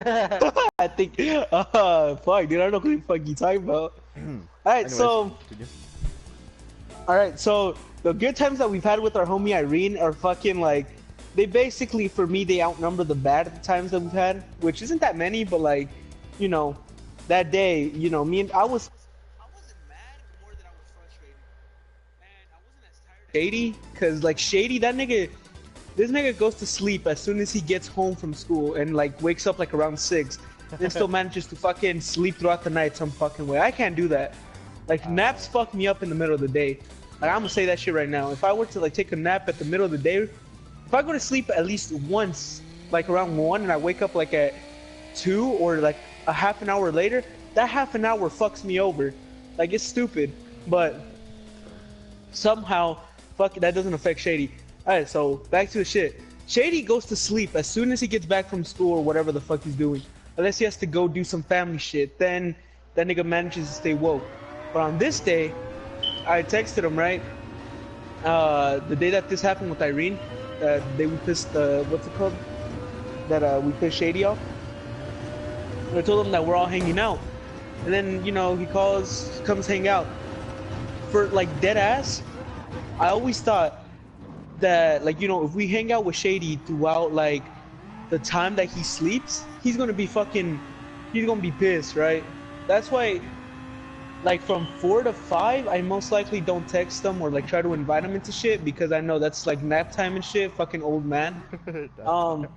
I think, fuck, dude, I don't know what the fuck you talking about. Alright, Anyways, so, continue. alright, so, the good times that we've had with our homie Irene are fucking, like, they basically, for me, they outnumber the bad times that we've had, which isn't that many, but, like, you know, that day, you know, I wasn't mad, more than I was frustrated. And I wasn't as tired as Shady, because, like, Shady, this nigga goes to sleep as soon as he gets home from school and like wakes up like around 6, then still manages to fucking sleep throughout the night some fucking way. I can't do that. Like naps fuck me up in the middle of the day. Like I'm gonna say that shit right now. If I were to like take a nap at the middle of the day, if I go to sleep at least once, like around 1, and I wake up like at 2 or like a half an hour later, that half an hour fucks me over. Like it's stupid, but somehow, fuck it, that doesn't affect Shady. Alright, so back to the shit. Shady goes to sleep as soon as he gets back from school or whatever the fuck he's doing. Unless he has to go do some family shit, then that nigga manages to stay woke. But on this day, I texted him, right? The day that this happened with Irene, the day we pissed, what's it called? That we pissed Shady off. I told him that we're all hanging out. And then, you know, he comes hang out. For like dead ass, I always thought that, like, you know, if we hang out with Shady throughout like the time that he sleeps, he's gonna be pissed, right? That's why, like, from 4 to 5, I most likely don't text him or like try to invite him into shit because I know that's like nap time and shit. Fucking old man. Um,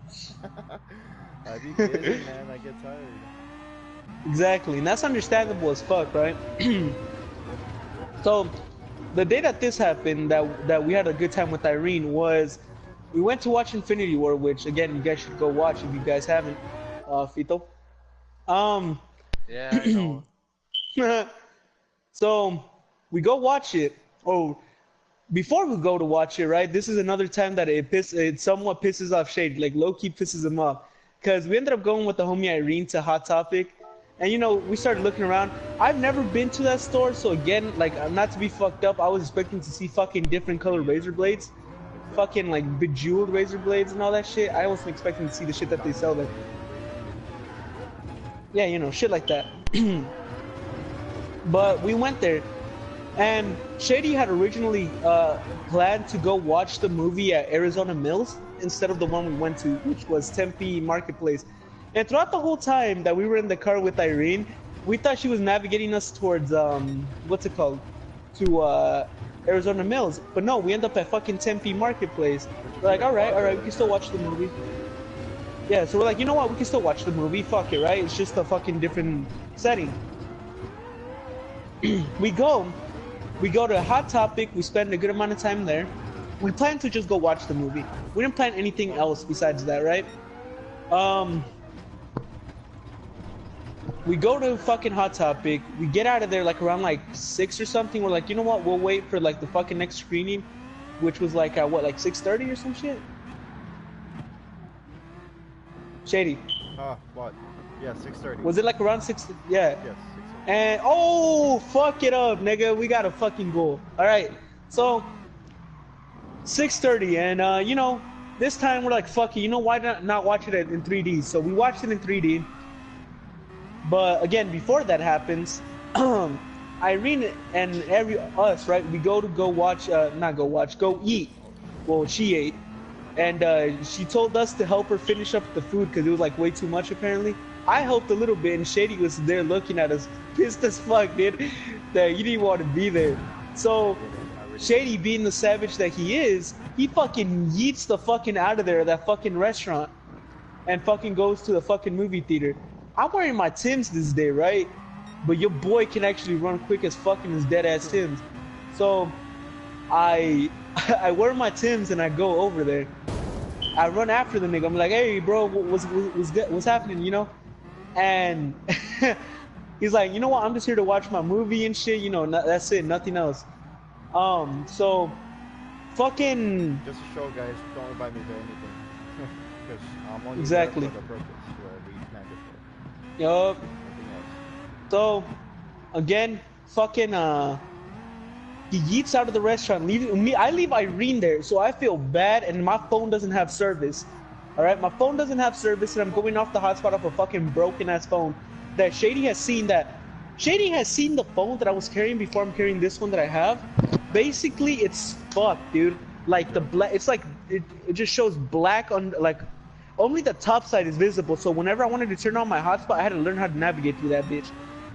I be kidding, man. I get tired. exactly, and that's understandable as fuck, right? So the day that this happened, that we had a good time with Irene, was we went to watch Infinity War, which again you guys should go watch if you guys haven't. Fito. Um, Yeah, I know. so we go watch it. Oh, before we go to watch it, right? This is another time that it somewhat pisses off Shade, like low key pisses him off, because we ended up going with the homie Irene to Hot Topic, and you know we started looking around. I've never been to that store, so again, like not to be fucked up, I was expecting to see fucking different color razor blades, fucking like bejeweled razor blades and all that shit. I wasn't expecting to see the shit that they sell there. Yeah, you know, shit like that. But we went there, and Shady had originally planned to go watch the movie at Arizona Mills instead of the one we went to, which was Tempe Marketplace. And throughout the whole time that we were in the car with Irene, we thought she was navigating us towards what's it called, to Arizona Mills. But no, we end up at fucking Tempe Marketplace. We're like, all right, we can still watch the movie. Yeah, so we're like, you know what? We can still watch the movie. Fuck it, right? It's just a fucking different setting. we go, we go to Hot Topic. We spend a good amount of time there. We plan to just go watch the movie. We didn't plan anything else besides that, right? Um, we go to fucking Hot Topic. We get out of there like around like 6 or something. We're like, you know what? We'll wait for like the fucking next screening, which was like at what, like 6:30 or some shit. Shady. What? Yeah, 6:30. Was it like around 6? Yeah. Yes, 6:30. And oh, fuck it up, nigga. We got a fucking goal. All right. So 6:30, and you know, this time we're like, fuck it. You know, why not watch it in 3D? So we watched it in 3D. But again, before that happens, Irene and us, right? We go watch, not go watch, go eat. Well, she ate, and she told us to help her finish up the food because it was like way too much apparently. I helped a little bit, and Shady was there looking at us, pissed as fuck, dude, that he didn't want to be there. So Shady, being the savage that he is, he fucking yeets the fucking out of there, that fucking restaurant, and fucking goes to the fucking movie theater. I'm wearing my Timbs this day, right? But your boy can actually run quick as fucking his dead ass Timbs. So I I wear my Timbs and I go over there. I run after the nigga. I'm like, hey, bro, what's happening, you know? And he's like, you know what? I'm just here to watch my movie and shit. You know, that's it, nothing else. So fucking. Just to show, guys, don't invite me to anything. Because I'm only exactly. there for the purpose where we planned it for. Yup. Nothing else. So again, fucking he yeets out of the restaurant, leaving me. I leave Irene there, so I feel bad, and my phone doesn't have service. All right, my phone doesn't have service, and I'm going off the hotspot of a fucking broken ass phone. That Shady has seen that. Shady has seen the phone that I was carrying before I'm carrying this one that I have. Basically, it's fucked, dude. Like the black, it's like it just shows black on like only the top side is visible. So whenever I wanted to turn on my hotspot, I had to learn how to navigate through that bitch.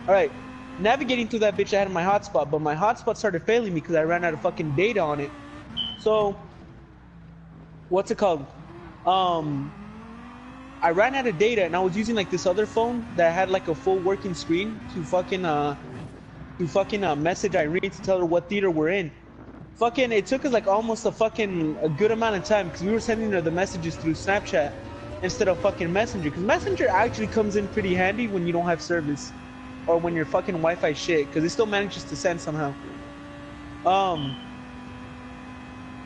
All right, navigating through that bitch, I had my hotspot, but my hotspot started failing me because I ran out of fucking data on it. So, what's it called? I ran out of data and I was using like this other phone that had like a full working screen to fucking message Irene to tell her what theater we're in. Fucking, it took us like almost a good amount of time because we were sending her the messages through Snapchat instead of fucking Messenger. Because Messenger actually comes in pretty handy when you don't have service or when your fucking Wi-Fi shit, because it still manages to send somehow.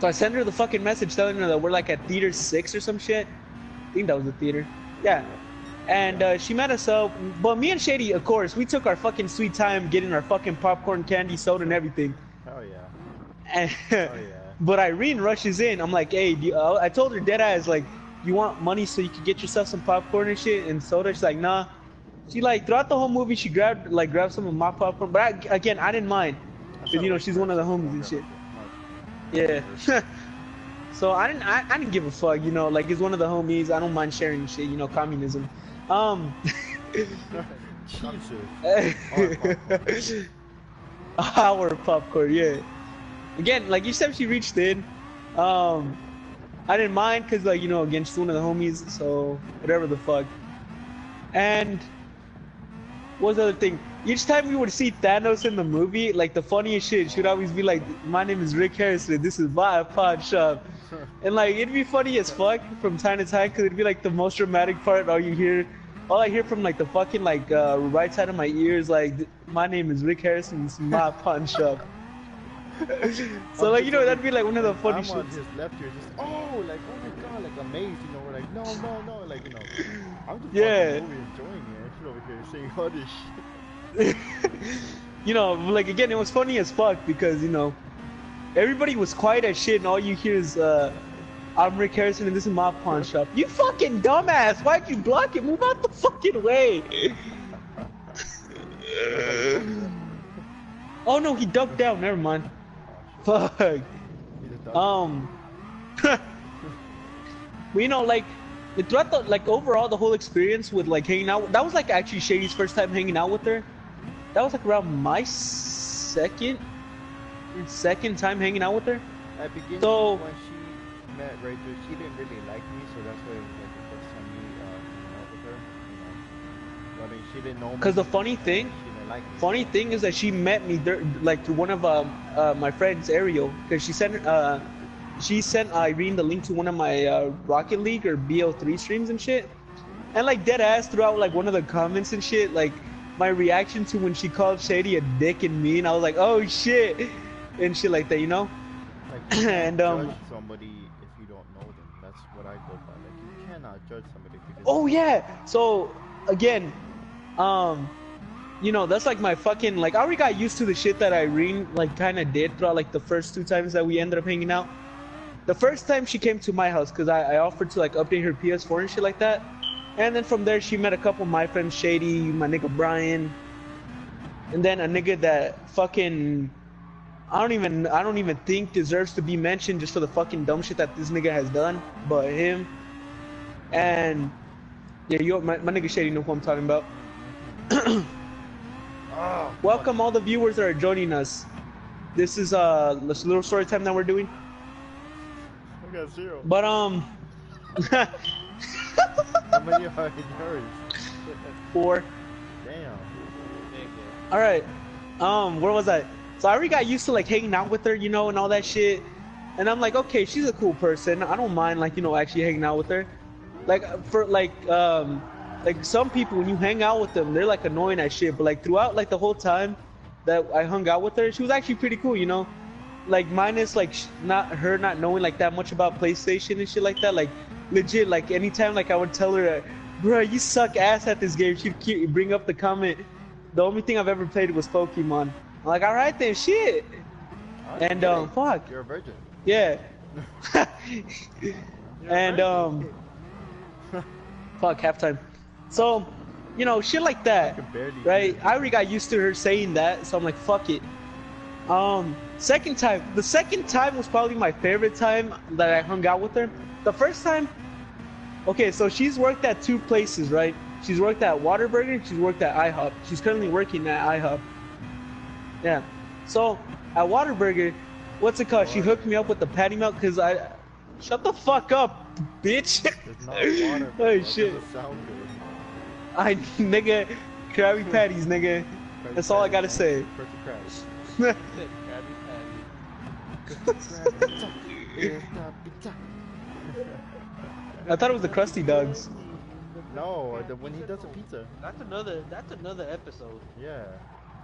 So I sent her the fucking message telling her that we're like at theater 6 or some shit. I think that was the theater. Yeah. And she met us up. But me and Shady, of course, we took our fucking sweet time getting our fucking popcorn, candy, soda, and everything. Oh yeah. And Oh yeah. but Irene rushes in. I'm like, hey, I told her deadass, like, you want money so you could get yourself some popcorn and shit and soda? She's like, nah. She like throughout the whole movie she grabbed some of my popcorn. But again, I didn't mind because you know she's one of the homies and shit. Yeah. So I didn't give a fuck, you know, like it's one of the homies. I don't mind sharing shit, you know, communism. Jesus. Our popcorn, yeah. Again, like you said, she reached in. I didn't mind because, like, you know, again, she's one of the homies, so whatever the fuck. And what was the other thing? Each time we would see Thanos in the movie, like the funniest shit, she would always be like, "My name is Rick Harrison. This is my pawn shop," and like it'd be funny as fuck from time to time because it'd be like the most dramatic part. All I hear from like the fucking like right side of my ears, like, "My name is Rick Harrison. This is my pawn shop." So like, you know, that'd be like one of the funny shit. I'm on his left ear, just oh my god, like amazed, you know, we're like no, like, you know, I'm just watching the movie, enjoying it. She's over here saying all this shit. You know, like again, it was funny as fuck because, you know, everybody was quiet as shit and all you hear is I'm Rick Harrison and this is my pawn shop. You fucking dumbass! Why'd you block it? Move out the fucking way! Oh no, he ducked down. Never mind. Fuck. Well, you know, like throughout the overall the whole experience with like hanging out, that was like actually Shady's first time hanging out with her. That was like around my second time hanging out with her. At beginning, so when she met Rachel, she didn't really like me, so that's why it was like the first time me hanging out with her. You know? I mean, she didn't know me. Because the funny thing is that she met me there, like through one of my friends, Ariel, because she sent Irene the link to one of my Rocket League or BO3 streams and shit, and like dead ass throughout like one of the comments and shit, like my reaction to when she called Shady a dick and mean, I was like, oh shit, and shit like that, you know. Like, you and judge somebody if you don't know them. That's what I go by. Like, you cannot judge somebody if you didn't oh yeah. So again, you know, that's like my fucking, like, I already got used to the shit that Irene like kind of did throughout like the first 2 times that we ended up hanging out. The first time she came to my house because I offered to like update her PS4 and shit like that. And then from there she met a couple of my friends, Shady, my nigga Brian, and then a nigga that fucking I don't even think deserves to be mentioned just for the fucking dumb shit that this nigga has done, but him. And yeah, my nigga Shady know who I'm talking about. Oh, welcome all the viewers that are joining us. This is this little story time that we're doing. I got 0. But how many are in yours? 4. Damn. All right. Where was I? So I already got used to like hanging out with her, you know, and all that shit. And I'm like, okay, she's a cool person. I don't mind like, you know, actually hanging out with her. Like for like some people when you hang out with them, they're like annoying as shit. But like throughout like the whole time that I hung out with her, she was actually pretty cool, you know. Like minus like not knowing like that much about PlayStation and shit like that. Like legit, like anytime like I would tell her, bro, you suck ass at this game, she'd bring up the comment, the only thing I've ever played was Pokemon. I'm like, all right then, shit. And fuck. You're a virgin. Yeah. And fuck, halftime. So, you know, shit like that, can barely right? hear I already got used to her saying that, so I'm like, fuck it. Second time, the second time was probably my favorite time that I hung out with her. The first time, okay, so she's worked at two places, right? She's worked at Whataburger, she's worked at IHOP. She's currently working at IHOP. Yeah. So, at Whataburger, what's it called? She hooked me up with the patty melt because I... Shut the fuck up, bitch! It's not water, bro. Oh, shit. It doesn't sound good. Nigga, Krabby Patties, nigga. That's all I gotta say. Krabby Patty. I thought it was the Krusty Dogs. No, when he does a pizza. That's another episode. Yeah.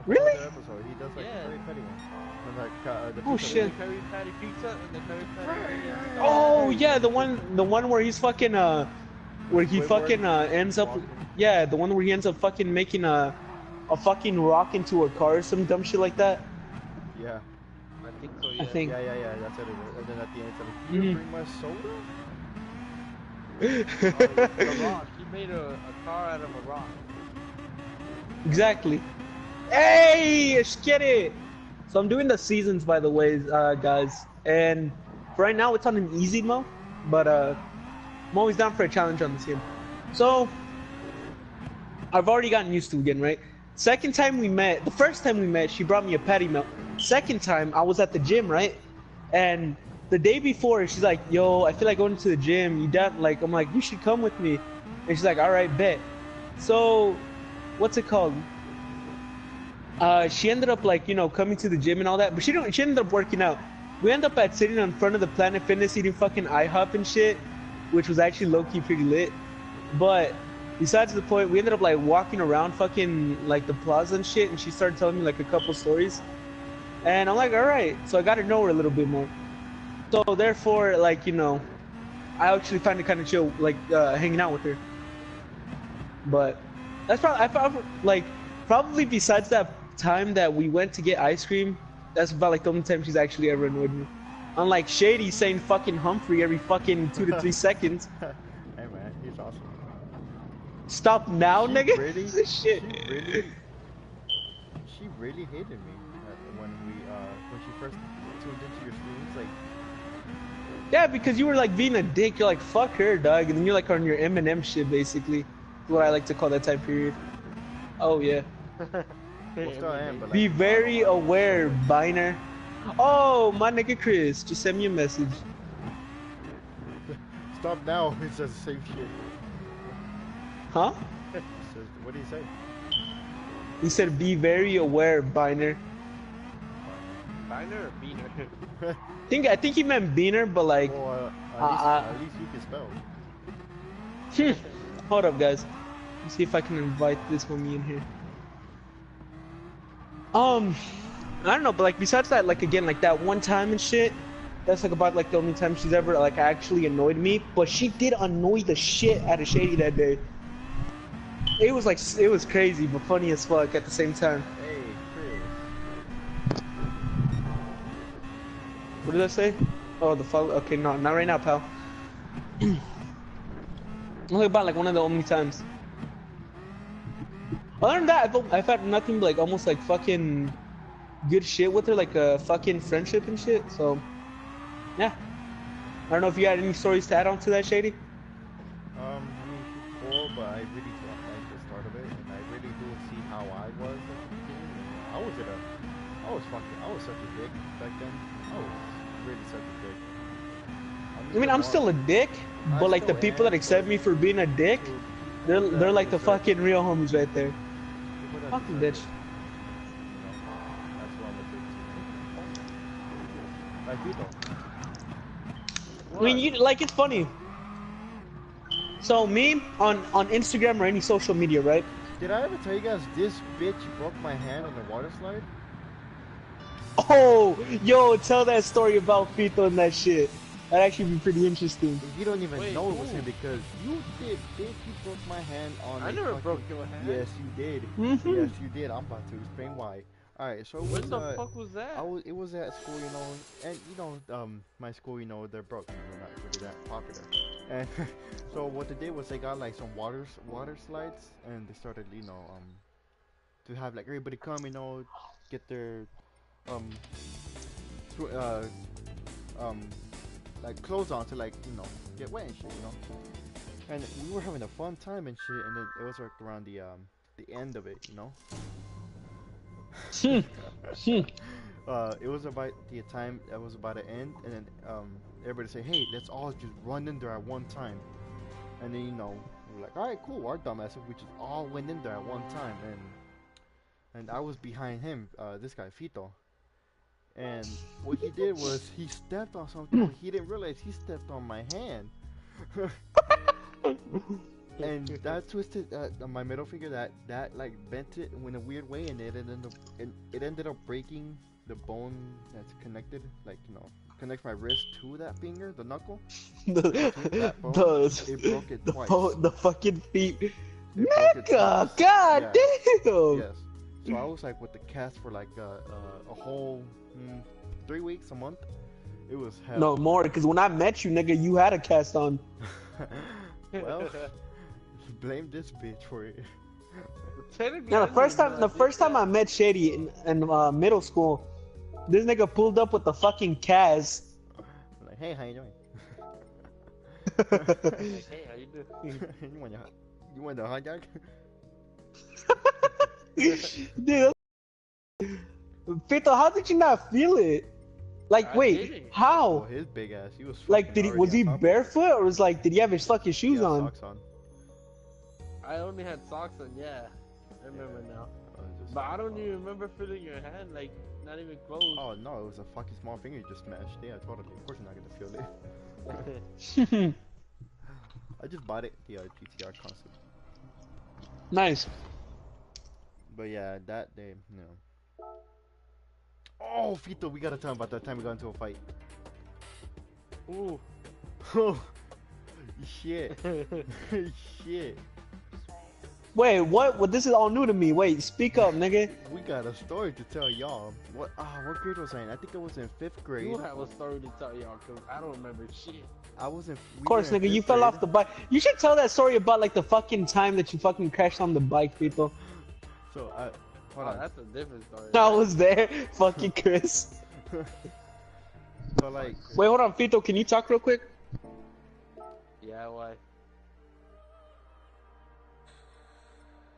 Really? Another episode. He does like Yeah. Krabby Patty one. And like the Oh pizza. shit. The Krabby Patty pizza and the Krabby Patty. Oh yeah, the one where he's fucking where he Squidward fucking ends up, walking. yeah, the one where he ends up fucking making a fucking rock into a car or some dumb shit like that. Yeah. I think so. Yeah. I think. Yeah. That's what it is. And then at the end, it's like, Mhm. you bring my soda? The rock. He made a car out of a rock. Exactly. Hey, let's get it. So I'm doing the seasons, by the way, guys, and for right now it's on an easy mode, but I'm always down for a challenge on this game. So I've already gotten used to it again, right? Second time we met, the first time we met, she brought me a patty melt. Second time I was at the gym, right? And the day before, she's like, "Yo, I feel like going to the gym. You down?" Like, I'm like, "You should come with me." And she's like, "All right, bet." So, what's it called? She ended up like, you know, coming to the gym and all that, but she ended up working out. We ended up sitting in front of the Planet Fitness eating fucking IHOP and shit, which was actually low-key pretty lit. But besides the point, we ended up like walking around fucking like the plaza and shit, and she started telling me like a couple stories. And I'm like, all right, so I got to know her a little bit more. So therefore, like, you know, I actually find it kind of chill, like hanging out with her. But that's probably besides that time that we went to get ice cream, that's about like the only time she's actually ever annoyed me. Unlike Shady saying fucking Humphrey every fucking 2 to 3 seconds. Hey man, he's awesome. Stop now, She nigga. really- Shit. She really hated me when she first tuned into your streams. Like, Yeah, because you were like being a dick. You're like, fuck her, dog. And then you're like on your Eminem shit, basically. What I like to call that time period. Oh, yeah. well, still I am, but like, Be very aware, Biner. Oh, my nigga Chris just sent me a message. stop now. He says the same shit. Huh? He says, what do you say? He said, be very aware, Biner. Biner or Beaner? I think he meant Beaner, but like, Well, at least you can spell. hold up, guys. Let's see if I can invite this homie in here. I don't know, but like besides that, like again, like that one time and shit, that's like about like the only time she's ever like actually annoyed me. But she did annoy the shit out of Shady that day. It was like, it was crazy, but funny as fuck at the same time. Hey, Chris. What did I say? Oh, the follow. Okay, no, not right now, pal. Only about like one of the only times. Other than that, I've had nothing but like almost like fucking good shit with her, like a fucking friendship and shit. So, yeah. I don't know if you had any stories to add on to that, Shady. I mean, she's cool, but I really don't like the start of it, and I really do see how I was at the beginning. I was such a dick back then. I was really such a dick. I mean, I'm still a dick, I but like the still people that am, accept but me for being a dick, they're like the fucking real homies right there. Fucking bitch. That's what I'm like Vito. I mean, you like, it's funny. So me on Instagram or any social media, right? Did I ever tell you guys this bitch broke my hand on the water slide? Oh, yo, tell that story about Fito and that shit. That'd actually be pretty interesting. You don't even Wait, know it was who? him because you did, bitch. You broke my hand on. I a never fucking- broke your hand. Yes, you did. Mhm. Yes, you did. I'm about to explain why. All right, so it was, When the fuck was that? it was at school, you know, and you know, my school, you know, they're broke. They're not really that popular. And so what they did was they got like some water slides, and they started, to have like everybody come, get their um sw- uh um like clothes on to like get wet and shit. And we were having a fun time and shit, and then it was like around the end of it. It was about the time that was about to end, and then everybody say, hey, let's all just run in there at one time. And then we're like, all right, cool. Our dumbasses, we just all went in there at one time, and I was behind him, this guy Fito. And what he did was he stepped on something, but he didn't realize he stepped on my hand. And that twisted my middle finger. That like bent it in a weird way, and it ended up breaking the bone that's connected, like connects my wrist to that finger, the knuckle. That bone, it broke it twice. The fucking feet. It broke it Nigga, twice. god damn. Yes. So I was like with the cast for like a whole 3 weeks, a month. It was hell. No more, because when I met you, nigga, you had a cast on. Well, blame this bitch for it. Now the first time I met Shady in middle school, this nigga pulled up with the fucking cast. Like, hey, how you doing? Hey, how you doing? you want the hot dog? Dude, Fito, how did you not feel it? Like, I wait, didn't. how? Oh, his big ass. He was Like, fucking was he already on top of it. barefoot, or was like, did he have his fucking He shoes had on? socks on. I only had socks on, yeah. I remember now. Just But I like, don't even remember feeling your hand, like, not even close. Oh no, it was a fucking small finger you just smashed. Yeah, totally. Of course you're not gonna feel it. I just bought it, the GTR console. Nice. But yeah, that day, Oh, Fito, we gotta tell him about that time we got into a fight. Ooh. Oh, shit. Shit. Wait, what? What? This is all new to me. Wait, speak up, nigga. We got a story to tell y'all. What grade was I in? I think I was in 5th grade. You have a story to tell y'all, cause I don't remember shit. I was in. Of course, nigga, you fell off the bike. You should tell that story about like the fucking time that you fucking crashed on the bike, people. So, hold Oh, on. that's a different story. I was there, fucking Chris. So, like. Wait, hold on, Fito, can you talk real quick? Yeah, why?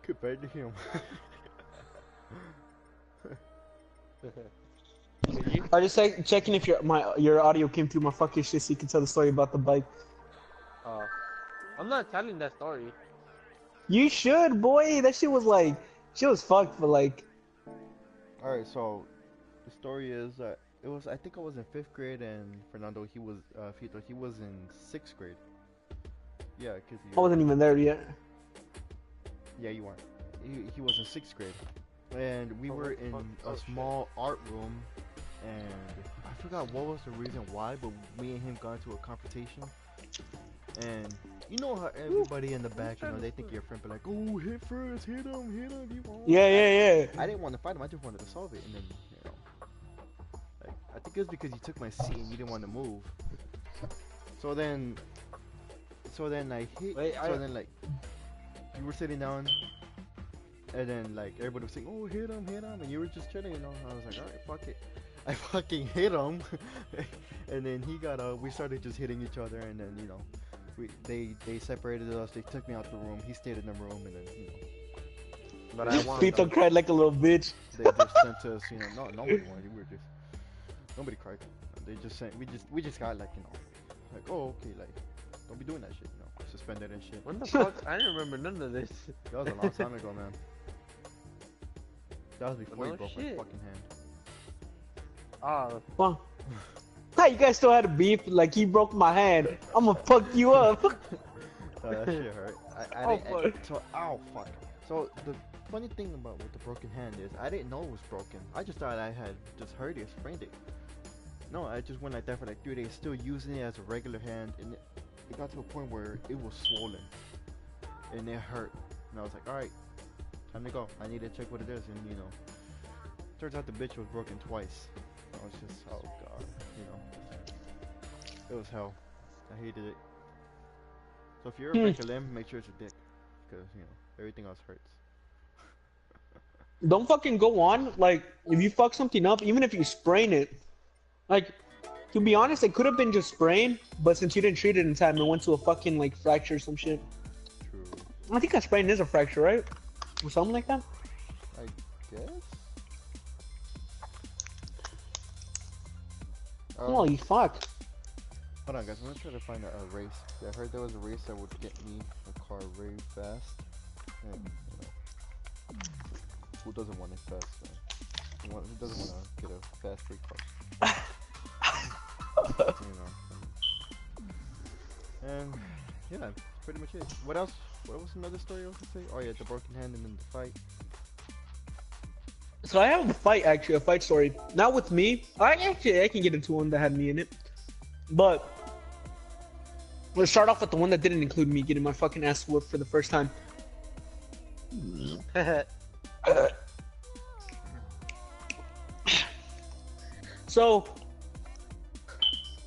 Compared to him. I just like checking if your audio came through my fucking shit so you can tell the story about the bike. I'm not telling that story. You should, boy. That shit was fucked for like. Alright, so the story is that I think I was in 5th grade, and Fernando, Fito, he was in 6th grade. Yeah, cause I wasn't even there yet. Yeah, you weren't. He was in 6th grade, and we were in a small art room, and I forgot what was the reason why, but me and him got into a confrontation, and you know how everybody in the back, they think you're a friend, but like, oh, hit first, hit him, you won't. Yeah. I didn't want to fight him, I just wanted to solve it, and then, like, I think it was because you took my seat and you didn't want to move. So then I hit, then like, you were sitting down, and then like everybody was saying, "Oh, hit him," and you were just chilling, I was like, "All right, fuck it." I fucking hit him, and then he got up. We started just hitting each other, and then they separated us. They took me out the room. He stayed in the room, and then But I want. Fito cried like a little bitch. they just sent us. No, nobody wanted. We were just nobody cried. They just sent. We just got like like, oh, okay, like, don't be doing that shit, suspended and shit. When the fuck? I don't remember none of this. That was a long time ago, man. That was before No you broke my shit. fucking hand. Oh, Well, how you guys still had a beef? Like he broke my hand. I'ma fuck you up. That shit hurt. Ow, fuck. So the funny thing about with the broken hand is I didn't know it was broken. I just thought I had just hurt it, sprained it. No, I just went like that for like 3 days, still using it as a regular hand, and it got to a point where it was swollen, and it hurt. And I was like, all right, time to go. I need to check what it is, and turns out the bitch was broken twice. I was just, oh god, it was hell. I hated it. So if you ever break a limb, make sure it's a dick, because you know everything else hurts. Don't fucking go on. Like, if you fuck something up, even if you sprain it, like, to be honest, it could have been just sprain, but since you didn't treat it in time, it went to a fucking like fracture or some shit. True. I think a sprain is a fracture, right? Or something like that. I guess. Holy fuck. Hold on, guys. I'm gonna try to find a race. I heard there was a race that would get me a car very fast. And, you know, who doesn't want it fast? Who doesn't want to get a fast free car? You know. And yeah, that's pretty much it. What else? What was another story I was gonna say? Oh yeah, the broken hand and then the fight. So I have a fight, actually, a fight story. Not with me. I can get into one that had me in it. But let's start off with the one that didn't include me getting my fucking ass whooped for the first time. So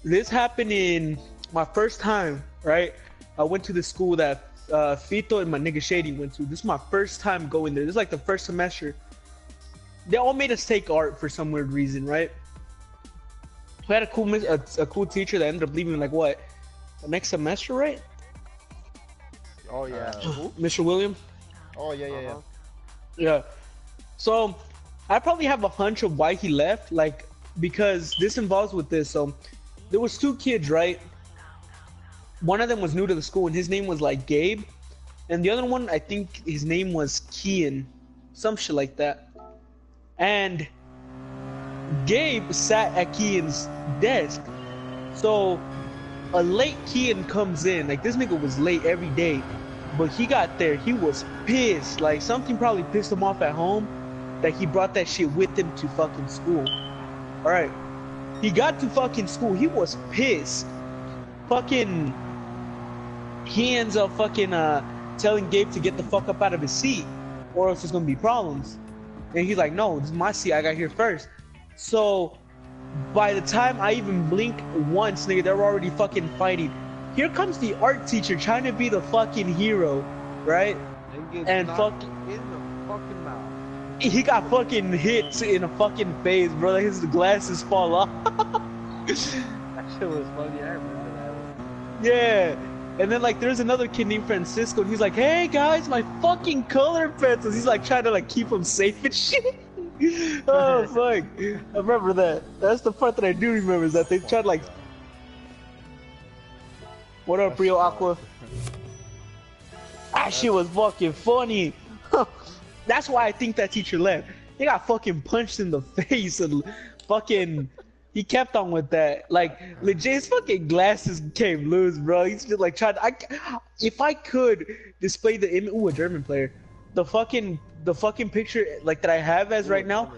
this happened in my first time, right? I went to the school that Fito and my nigga Shady went to. This is my first time going there. This is like the first semester. They all made us take art for some weird reason, right? We had a cool teacher that ended up leaving like what, the next semester, right? Oh yeah. Mr. William. Oh yeah, yeah, yeah. Yeah. So I probably have a hunch of why he left, like because this involves with this. So there was two kids, right? One of them was new to the school, and his name was like Gabe, and the other one, I think his name was Kian, some shit like that. And Gabe sat at Kian's desk. So a late Kian comes in. Like, this nigga was late every day. But he got there, he was pissed. Like, something probably pissed him off at home that he brought that shit with him to fucking school. Alright. He got to fucking school. He was pissed. Fucking... He ends up fucking telling Gabe to get the fuck up out of his seat, or else there's gonna be problems. And he's like, no, this is my seat, I got here first. So by the time I even blink once, nigga, they're already fucking fighting. Here comes the art teacher trying to be the fucking hero, right? And fucking in the fucking mouth. He got fucking hit in the fucking face, bro. Like his glasses fall off. That shit was funny. I remember that one. Yeah. And then like there's another kid named Francisco, and he's like, hey guys, my fucking color pencils. He's like trying to like keep him safe and shit. Oh fuck. I remember that. That's the part that I do remember, is that they tried like... What up, Rio Aqua? That shit was fucking funny. That's why I think that teacher left. He got fucking punched in the face and fucking... He kept on with that. Like, legit, his fucking glasses came loose, bro. He's just like trying to... If I could display the image... Ooh, a German player. The fucking picture, like, that I have as right now...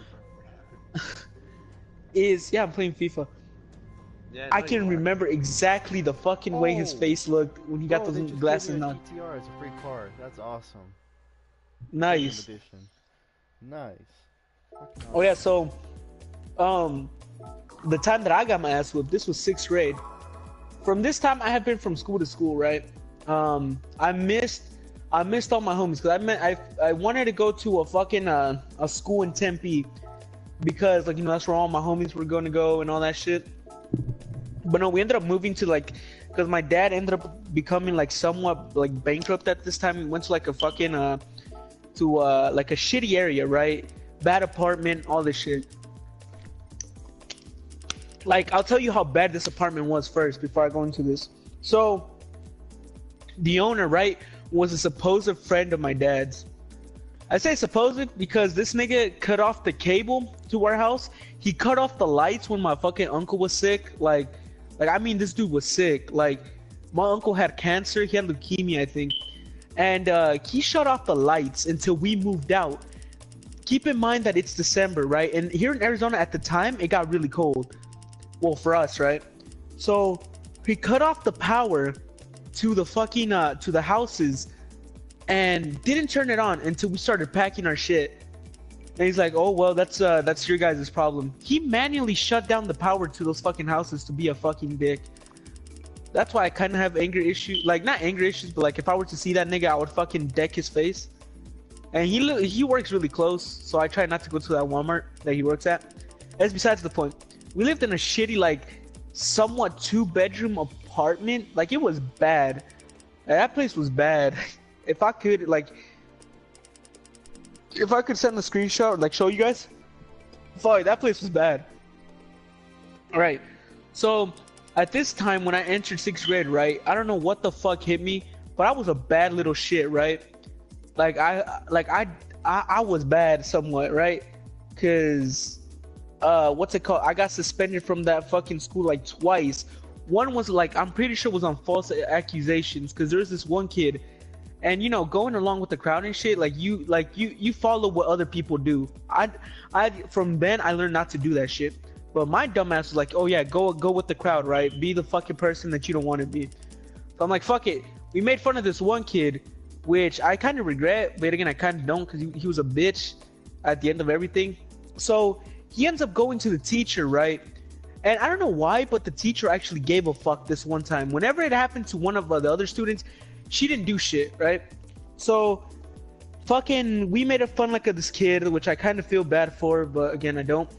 is... Yeah, I'm playing FIFA. Yeah, I can remember exactly the fucking way his face looked when he got Bro, those glasses on. GTR is a free card. That's awesome. Nice. Edition. Nice. Oh yeah, so... the time that I got my ass whipped, this was 6th grade. From this time, I have been from school to school, right? I missed all my homies because I wanted to go to a fucking a school in Tempe because, like, you know, that's where all my homies were going to go and all that shit. But no, we ended up moving to like, because my dad ended up becoming like somewhat like bankrupt at this time. We went to like a fucking to like a shitty area, right? Bad apartment, all this shit. Like, I'll tell you how bad this apartment was first before I go into this. So, the owner, right, was a supposed friend of my dad's. I say supposed because this nigga cut off the cable to our house. He cut off the lights when my fucking uncle was sick. Like I mean, this dude was sick. Like, my uncle had cancer. He had leukemia, I think. And he shut off the lights until we moved out. Keep in mind that it's December, right? And here in Arizona at the time, it got really cold. Well, for us, right? So he cut off the power to the fucking to the houses and didn't turn it on until we started packing our shit. And he's like, oh well, that's your guys' problem. He manually shut down the power to those fucking houses to be a fucking dick. That's why I kind of have anger issues. Like, not anger issues, but like if I were to see that nigga, I would fucking deck his face. And he works really close, so I try not to go to that Walmart that he works at. That's besides the point. We lived in a shitty, like, somewhat 2-bedroom apartment. Like, it was bad. That place was bad. If I could send a screenshot or like show you guys, fuck, that place was bad. All right, so at this time when I entered 6th grade, right, I don't know what the fuck hit me, but I was a bad little shit, right? Like I was bad somewhat, right? Cause what's it called? I got suspended from that fucking school like twice. One was like, I'm pretty sure was on false accusations, cause there's this one kid, and you know, going along with the crowd and shit, like you follow what other people do. I from then I learned not to do that shit. But my dumbass was like, oh yeah, go with the crowd, right? Be the fucking person that you don't want to be. So I'm like, fuck it. We made fun of this one kid, which I kind of regret, but again, I kind of don't, because he was a bitch at the end of everything. So he ends up going to the teacher, right? And I don't know why, but the teacher actually gave a fuck this one time. Whenever it happened to one of the other students, she didn't do shit, right? So fucking, we made a fun like of this kid, which I kind of feel bad for, but again, I don't.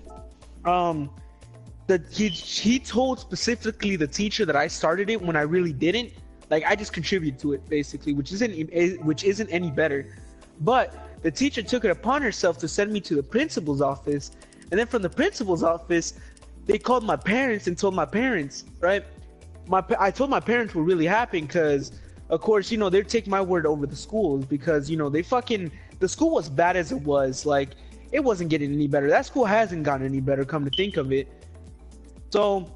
He told specifically the teacher that I started it when I really didn't. Like, I just contributed to it basically, which isn't any better. But the teacher took it upon herself to send me to the principal's office, and then from the principal's office, they called my parents and told my parents, right? I told my parents were really happy because, of course, you know, they'd take my word over the schools because, you know, the school was bad as it was. Like, it wasn't getting any better. That school hasn't gotten any better, come to think of it. So,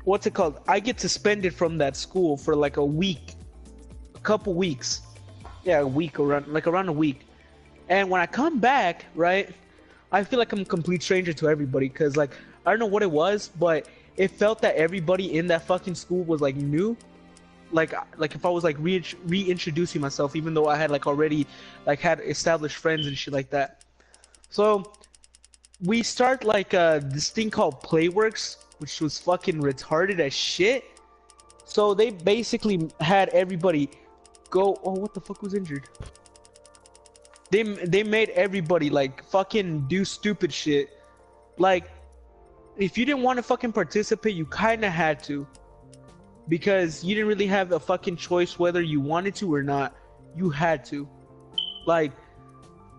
what's it called? I get suspended from that school for like a couple weeks. Yeah, around a week. And when I come back, right, I feel like I'm a complete stranger to everybody, because like, I don't know what it was, but it felt that everybody in that fucking school was like new. Like if I was like reintroducing myself, even though I had like already like had established friends and shit like that. So we start like this thing called Playworks, which was fucking retarded as shit. So they basically had everybody go. Oh, what the fuck was injured? They made everybody like fucking do stupid shit. Like, if you didn't want to fucking participate, you kind of had to, because you didn't really have a fucking choice whether you wanted to or not. You had to. Like,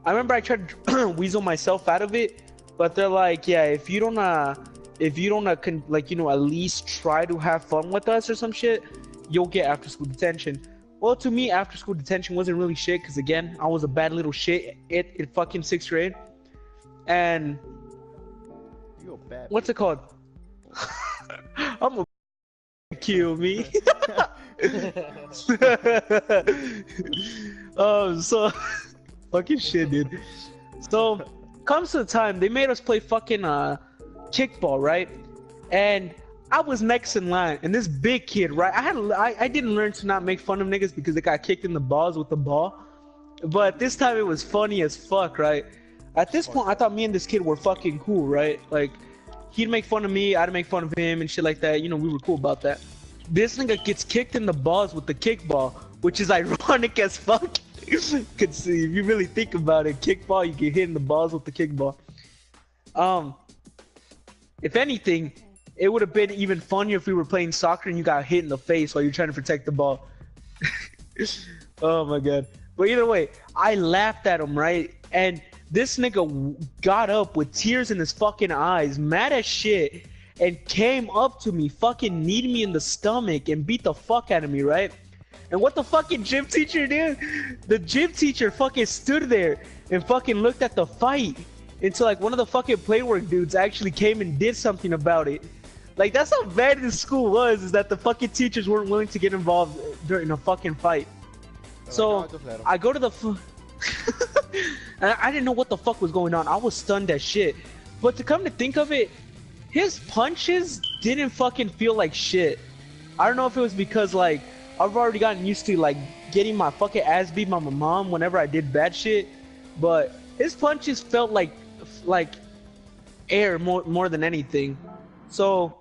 I remember I tried to weasel myself out of it, but they're like, yeah, if you don't like, you know, at least try to have fun with us or some shit, you'll get after school detention. Well, to me, after school detention wasn't really shit, because again, I was a bad little shit in fucking 6th grade. And you a bad what's it called? I'm a kill me. So fucking shit, dude. So comes to the time they made us play fucking kickball, right? And I was next in line, and this big kid, right? I didn't learn to not make fun of niggas because they got kicked in the balls with the ball, but this time it was funny as fuck, right? At this point, I thought me and this kid were fucking cool, right? Like, he'd make fun of me, I'd make fun of him and shit like that. You know, we were cool about that. This nigga gets kicked in the balls with the kickball, which is ironic as fuck. Could see, if you really think about it, kickball, you get hit in the balls with the kickball. If anything, it would have been even funnier if we were playing soccer and you got hit in the face while you're trying to protect the ball. Oh my god. But either way, I laughed at him, right? And this nigga got up with tears in his fucking eyes, mad as shit, and came up to me, fucking kneed me in the stomach and beat the fuck out of me, right? And what the fucking gym teacher did? The gym teacher fucking stood there and fucking looked at the fight until like one of the fucking playwork dudes actually came and did something about it. Like, that's how bad this school was, is that the fucking teachers weren't willing to get involved during a fucking fight. So I go to the and I didn't know what the fuck was going on. I was stunned as shit. But to come to think of it, his punches didn't fucking feel like shit. I don't know if it was because like I've already gotten used to like getting my fucking ass beat by my mom whenever I did bad shit, but his punches felt like air more than anything. So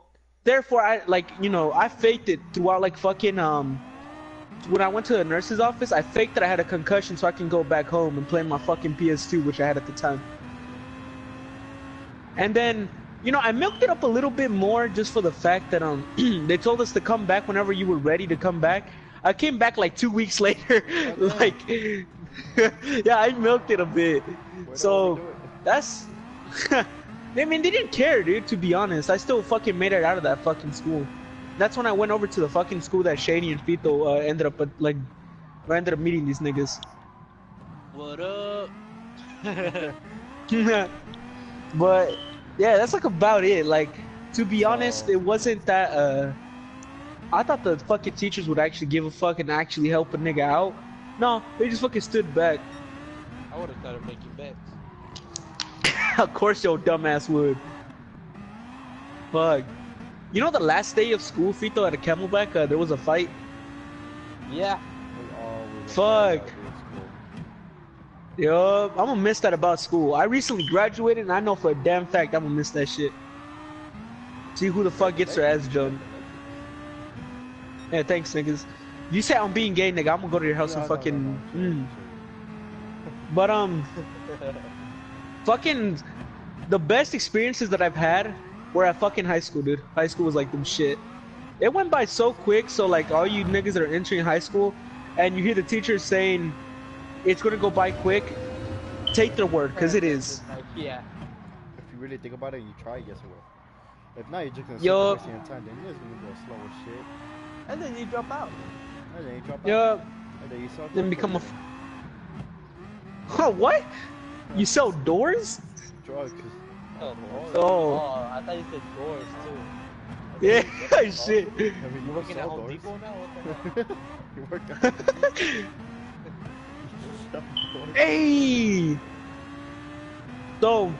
therefore I like, you know, I faked it throughout like fucking when I went to the nurse's office, I faked that I had a concussion so I can go back home and play my fucking PS2, which I had at the time. And then, you know, I milked it up a little bit more just for the fact that they told us to come back whenever you were ready to come back. I came back like 2 weeks later. Like, yeah, I milked it a bit. So that's. I mean, they didn't care, dude. To be honest, I still fucking made it out of that fucking school. That's when I went over to the fucking school that Shady and Fito ended up like. I ended up meeting these niggas. What up? But yeah, that's like about it. Like, to be honest, it wasn't that I thought the fucking teachers would actually give a fuck and actually help a nigga out. No, they just fucking stood back. I would have started making bets. Of course your dumbass would. Fuck. You know the last day of school, Fito, at a Camelback, there was a fight? Yeah. Fuck. Yup, I'm gonna miss that about school. I recently graduated and I know for a damn fact I'm gonna miss that shit. See who the fuck gets their ass jumped. Yeah, thanks, niggas. You say I'm being gay, nigga, I'm gonna go to your house and fucking... But, fucking... The best experiences that I've had were at fucking high school, dude. High school was like them shit. It went by so quick, so like all you niggas that are entering high school and you hear the teachers saying it's gonna go by quick, take their word, cause it is. Yeah. If you really think about it and you try, yes it will. If not, you're just gonna sit Yup. there wasting your time, then you're just gonna go slow as shit. And then you drop out. And then you drop out. Yup. And then you sell Then doors become a... for Huh, what? You sell doors? drugs. Oh. I thought you said doors too. Yeah, shit. I mean, You you working at sell Home doors. Depot now? What the hell? You work at Home Depot. You sell doors. Hey! So,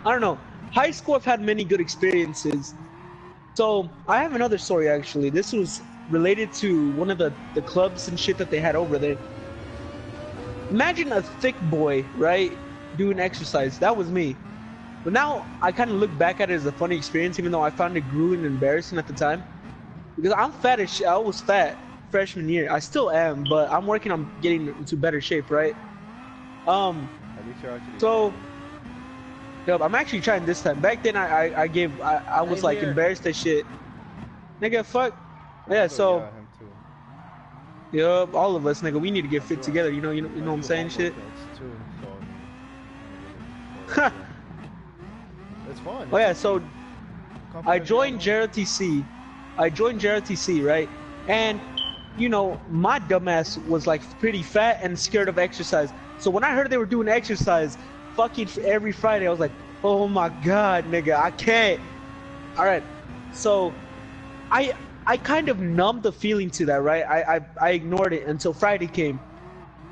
I don't know. High school, I've had many good experiences. So, I have another story actually. This was related to one of the clubs and shit that they had over there. Imagine a thick boy, right? Doing exercise. That was me. But now, I kind of look back at it as a funny experience, even though I found it grueling and embarrassing at the time. Because I'm fat as shit. I was fat freshman year. I still am, but I'm working on getting into better shape, right? At least you're actually So, yep, I'm actually trying this time. Back then, I was Same like here. embarrassed as shit. Nigga, fuck. Yeah, so, him too. yep, all of us, nigga, we need to get I'm fit sure. together. You know what I'm saying, shit. Too, Ha. it's fun. Oh yeah, so I Confidence joined level. JROTC. I joined JROTC, right? And you know, my dumbass was like pretty fat and scared of exercise. So when I heard they were doing exercise, fucking every Friday, I was like, oh my god, nigga, I can't. All right, so I kind of numbed the feeling to that, right? I ignored it until Friday came,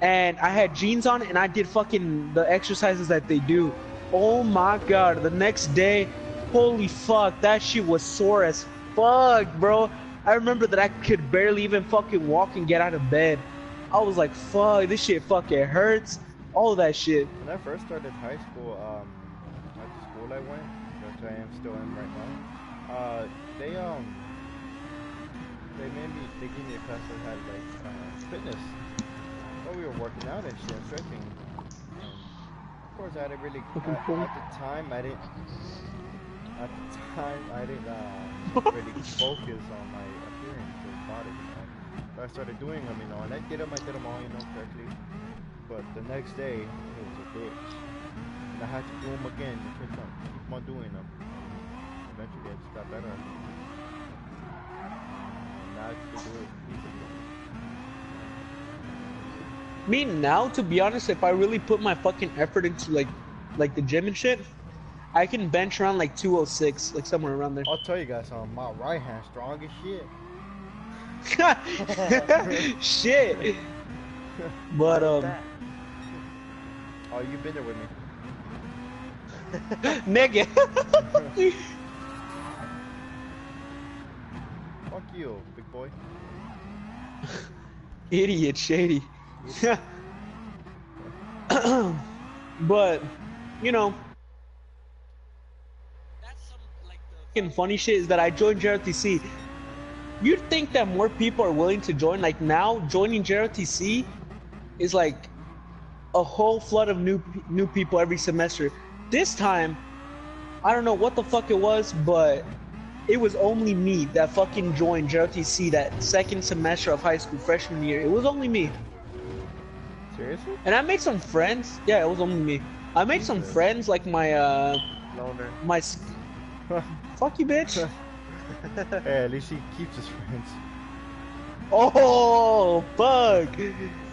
and I had jeans on and I did fucking the exercises that they do. Oh my god, the next day, holy fuck, that shit was sore as fuck, bro. I remember that I could barely even fucking walk and get out of bed. I was like, fuck, this shit fucking hurts. All of that shit. When I first started high school, at the school I went, which I am still in right now, they gave me a class that had like fitness. So we were working out and shit, and stretching. Of course, I didn't really at the time I didn't really focus on my appearance or body. You know? So I started doing them, you know, and I did them all, you know, correctly. But the next day, it was a bitch. And I had to do them again and keep on doing them. And eventually, I just got better at it. And now I can do it easily. Me now, to be honest, if I really put my fucking effort into like the gym and shit, I can bench around like 206, like somewhere around there. I'll tell you guys something. My right hand strong as shit. Shit. But Oh, you've been there with me. nigga. Fuck you, big boy. Idiot, Shady. But, you know, that's some like the fucking funny shit is that I joined JRTC. You'd think that more people are willing to join. Like now, joining JRTC is like a whole flood of new people every semester. This time, I don't know what the fuck it was, but it was only me that fucking joined JRTC that second semester of high school, freshman year. It was only me. Seriously? And I made some friends. Yeah, it was only me. I made some friends, like my Loner. my. Fuck you, bitch. Hey, at least he keeps his friends. Oh, fuck.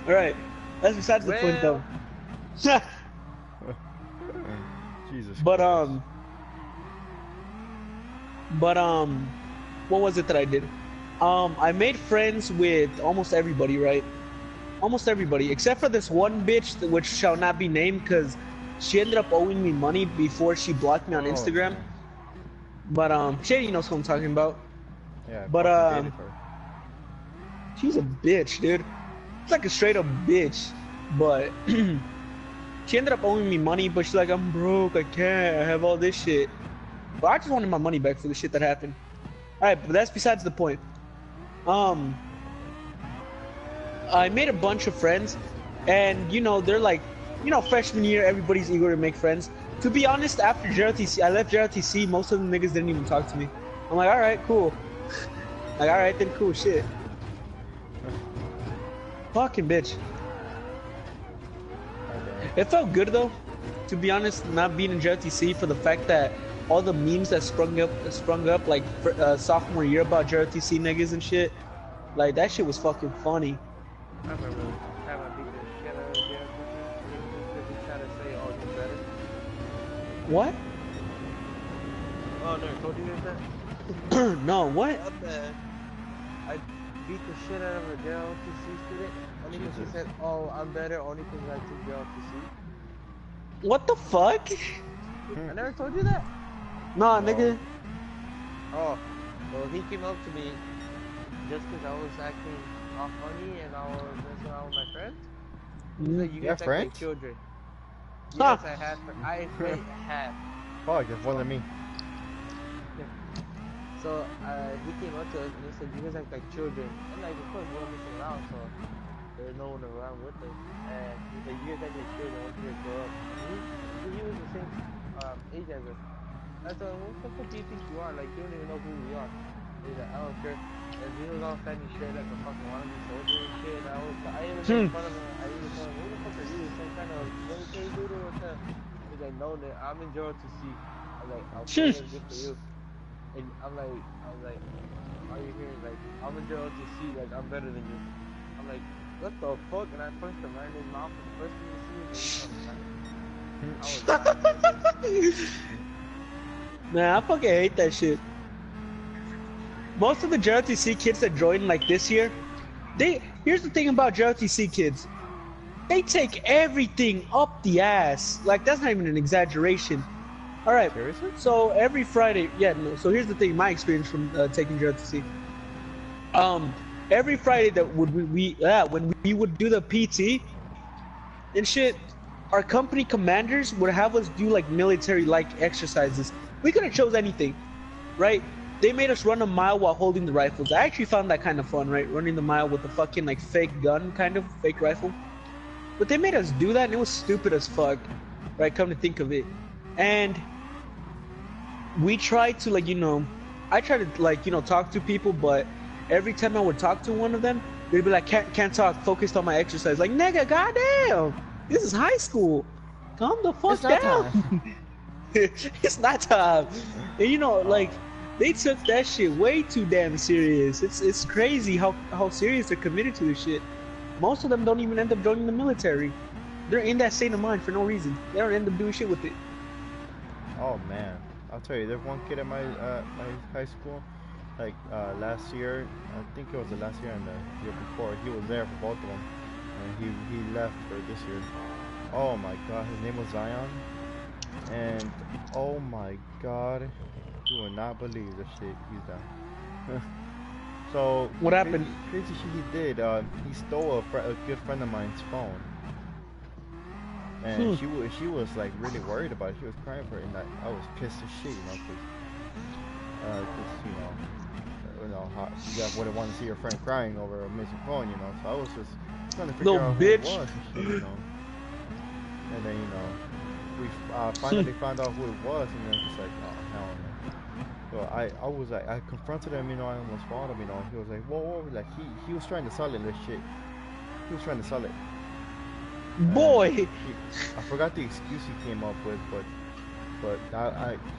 All right, that's besides the point, though. Jesus. But Christ. what was it that I did? I made friends with almost everybody, right? Almost everybody, except for this one bitch, which shall not be named, because she ended up owing me money before she blocked me on Instagram. But Shady knows who I'm talking about. Yeah. But fucking dated her. she's a bitch, dude. It's like a straight up bitch. But she ended up owing me money, but she's like, I'm broke, I can't, I have all this shit. But I just wanted my money back for the shit that happened. Alright, but that's besides the point. I made a bunch of friends, and you know, they're like, you know, freshman year, everybody's eager to make friends. To be honest, after JRTC, I left JRTC, most of the niggas didn't even talk to me. I'm like, alright, cool. Like, alright then, cool, shit. Fucking bitch. It felt good though, to be honest, not being in JRTC for the fact that all the memes that sprung up like sophomore year about JRTC niggas and shit, like that shit was fucking funny. I remember having to beat the shit out of JRTC because he tried to say, oh, you better. What? Oh, no, I told you guys that? No, what? I beat the shit out of a JRTC student only because she said, oh, I'm better only because I took JRTC. What the fuck? I never told you that? Nah, nigga. Oh, well, he came up to me just because I was acting all funny and I was messing around with my friends. He's like, you have guys act friends? like children. Huh. Yes, I have. I have. Fuck, that's more than me. So he came up to us and he said, you guys act like children. And like, of course, we're messing around, so there's no one around with us. And he's like, you guys act like children once you guys grow up. And he was the same age as us. I told him, what the fuck do you think you are? Like, you don't even know who we are. He's like, I don't care. And he was all standing straight like a fucking wannabe soldier and shit. And I even made fun of him. I even told him, who the fuck are you? Some kind of military dude or what's up? He's like, no, I'm in JRTC. I'm like, I'll play it good for you. And I'm like, are you here? Like, I'm in JRTC, like, I'm better than you. I'm like, what the fuck? And I punched him right in his mouth. And the first thing you see is Man, I fucking hate that shit. Most of the JRTC kids that join like this year, here's the thing about JRTC kids. They take everything up the ass. Like, that's not even an exaggeration. Alright, so every Friday, so here's the thing, my experience from taking JRTC. Every Friday that when we would do the PT and shit, our company commanders would have us do like military-like exercises. We could have chose anything, right? They made us run a mile while holding the rifles. I actually found that kind of fun, right? Running the mile with a fucking like fake gun, kind of fake rifle. But they made us do that, and it was stupid as fuck, right? Come to think of it, and we tried to like, you know, I tried to like, you know, talk to people, but every time I would talk to one of them, they'd be like, can't talk, focused on my exercise. Like, nigga, goddamn, this is high school. Calm the fuck down. It's not time. And you know, like, they took that shit way too damn serious. It's crazy how serious they're committed to this shit. Most of them don't even end up joining the military. They're in that state of mind for no reason. They don't end up doing shit with it. Oh man, I'll tell you, there's one kid at my high school, like last year, I think it was the last year and the year before, he was there for both of them, and he left for this year. Oh my god, his name was Zion, and oh my god, you will not believe the shit he's done. So what happened? Crazy shit he did. He stole a good friend of mine's phone. And she was like really worried about it. She was crying for it, and I was pissed as shit, you know, 'cause Just you wouldn't want to see your friend crying over a missing phone, you know. So I was just trying to figure Little out who it bitch. was and shit, you know. And then we finally found out who it was, and then it's like, oh hell no. So I was like, I confronted him, you know. I almost fought him, you know. He was like, whoa, like he was trying to sell it, this shit. He was trying to sell it. Boy. I forgot the excuse he came up with, but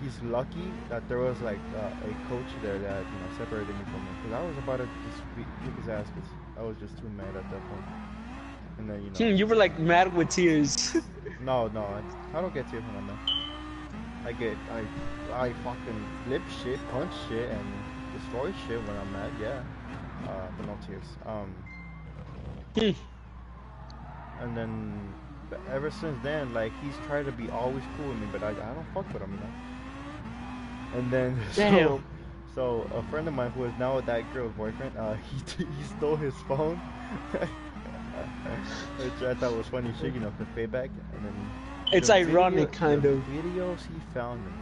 he's lucky that there was like a coach there that separated me from him, because I was about to just kick his ass because I was just too mad at that point. And then You were like mad with tears. no, I don't get tears when I'm mad. I fucking flip shit, punch shit, and destroy shit when I'm mad. Yeah, but no tears. And then ever since then, like, he's tried to be always cool with me, but I don't fuck with him, you know. And then Damn. so a friend of mine who is now that girl's boyfriend, he stole his phone, which I thought was funny shit, you know, for payback. And then It's ironic, kind of. videos he found in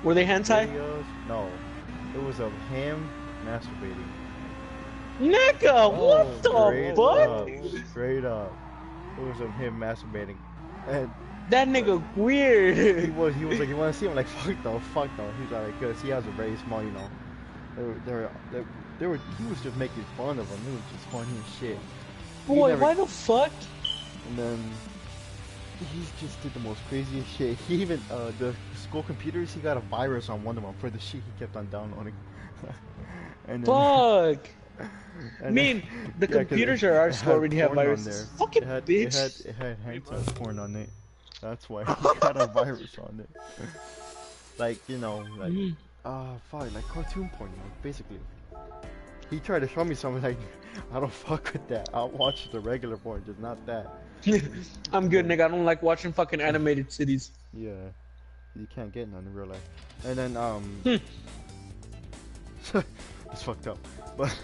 Were they there. hentai? Videos? No, it was of him masturbating. Nigga, what the fuck? Straight up. It was of him masturbating. And That nigga weird. he was like, you want to see him? Like, fuck no. He's like, because he has a very small, you know. He was just making fun of him. It was just funny as shit. Boy, why the fuck? And then he just did the most craziest shit. He even, the school computers, he got a virus on one of them for the shit he kept on downloading. And then, Fuck. I mean, the yeah, 'cause computers at our school already have porn on viruses. there. Fucking It bitch. had hentai porn on it. That's why he got a virus on it. Like, you know, like, fuck, like cartoon porn, like, basically. He tried to show me something, like, I don't fuck with that. I'll watch the regular porn, just not that. I'm good, nigga. I don't like watching fucking animated cities. Yeah. You can't get none in real life. And then, it's fucked up. But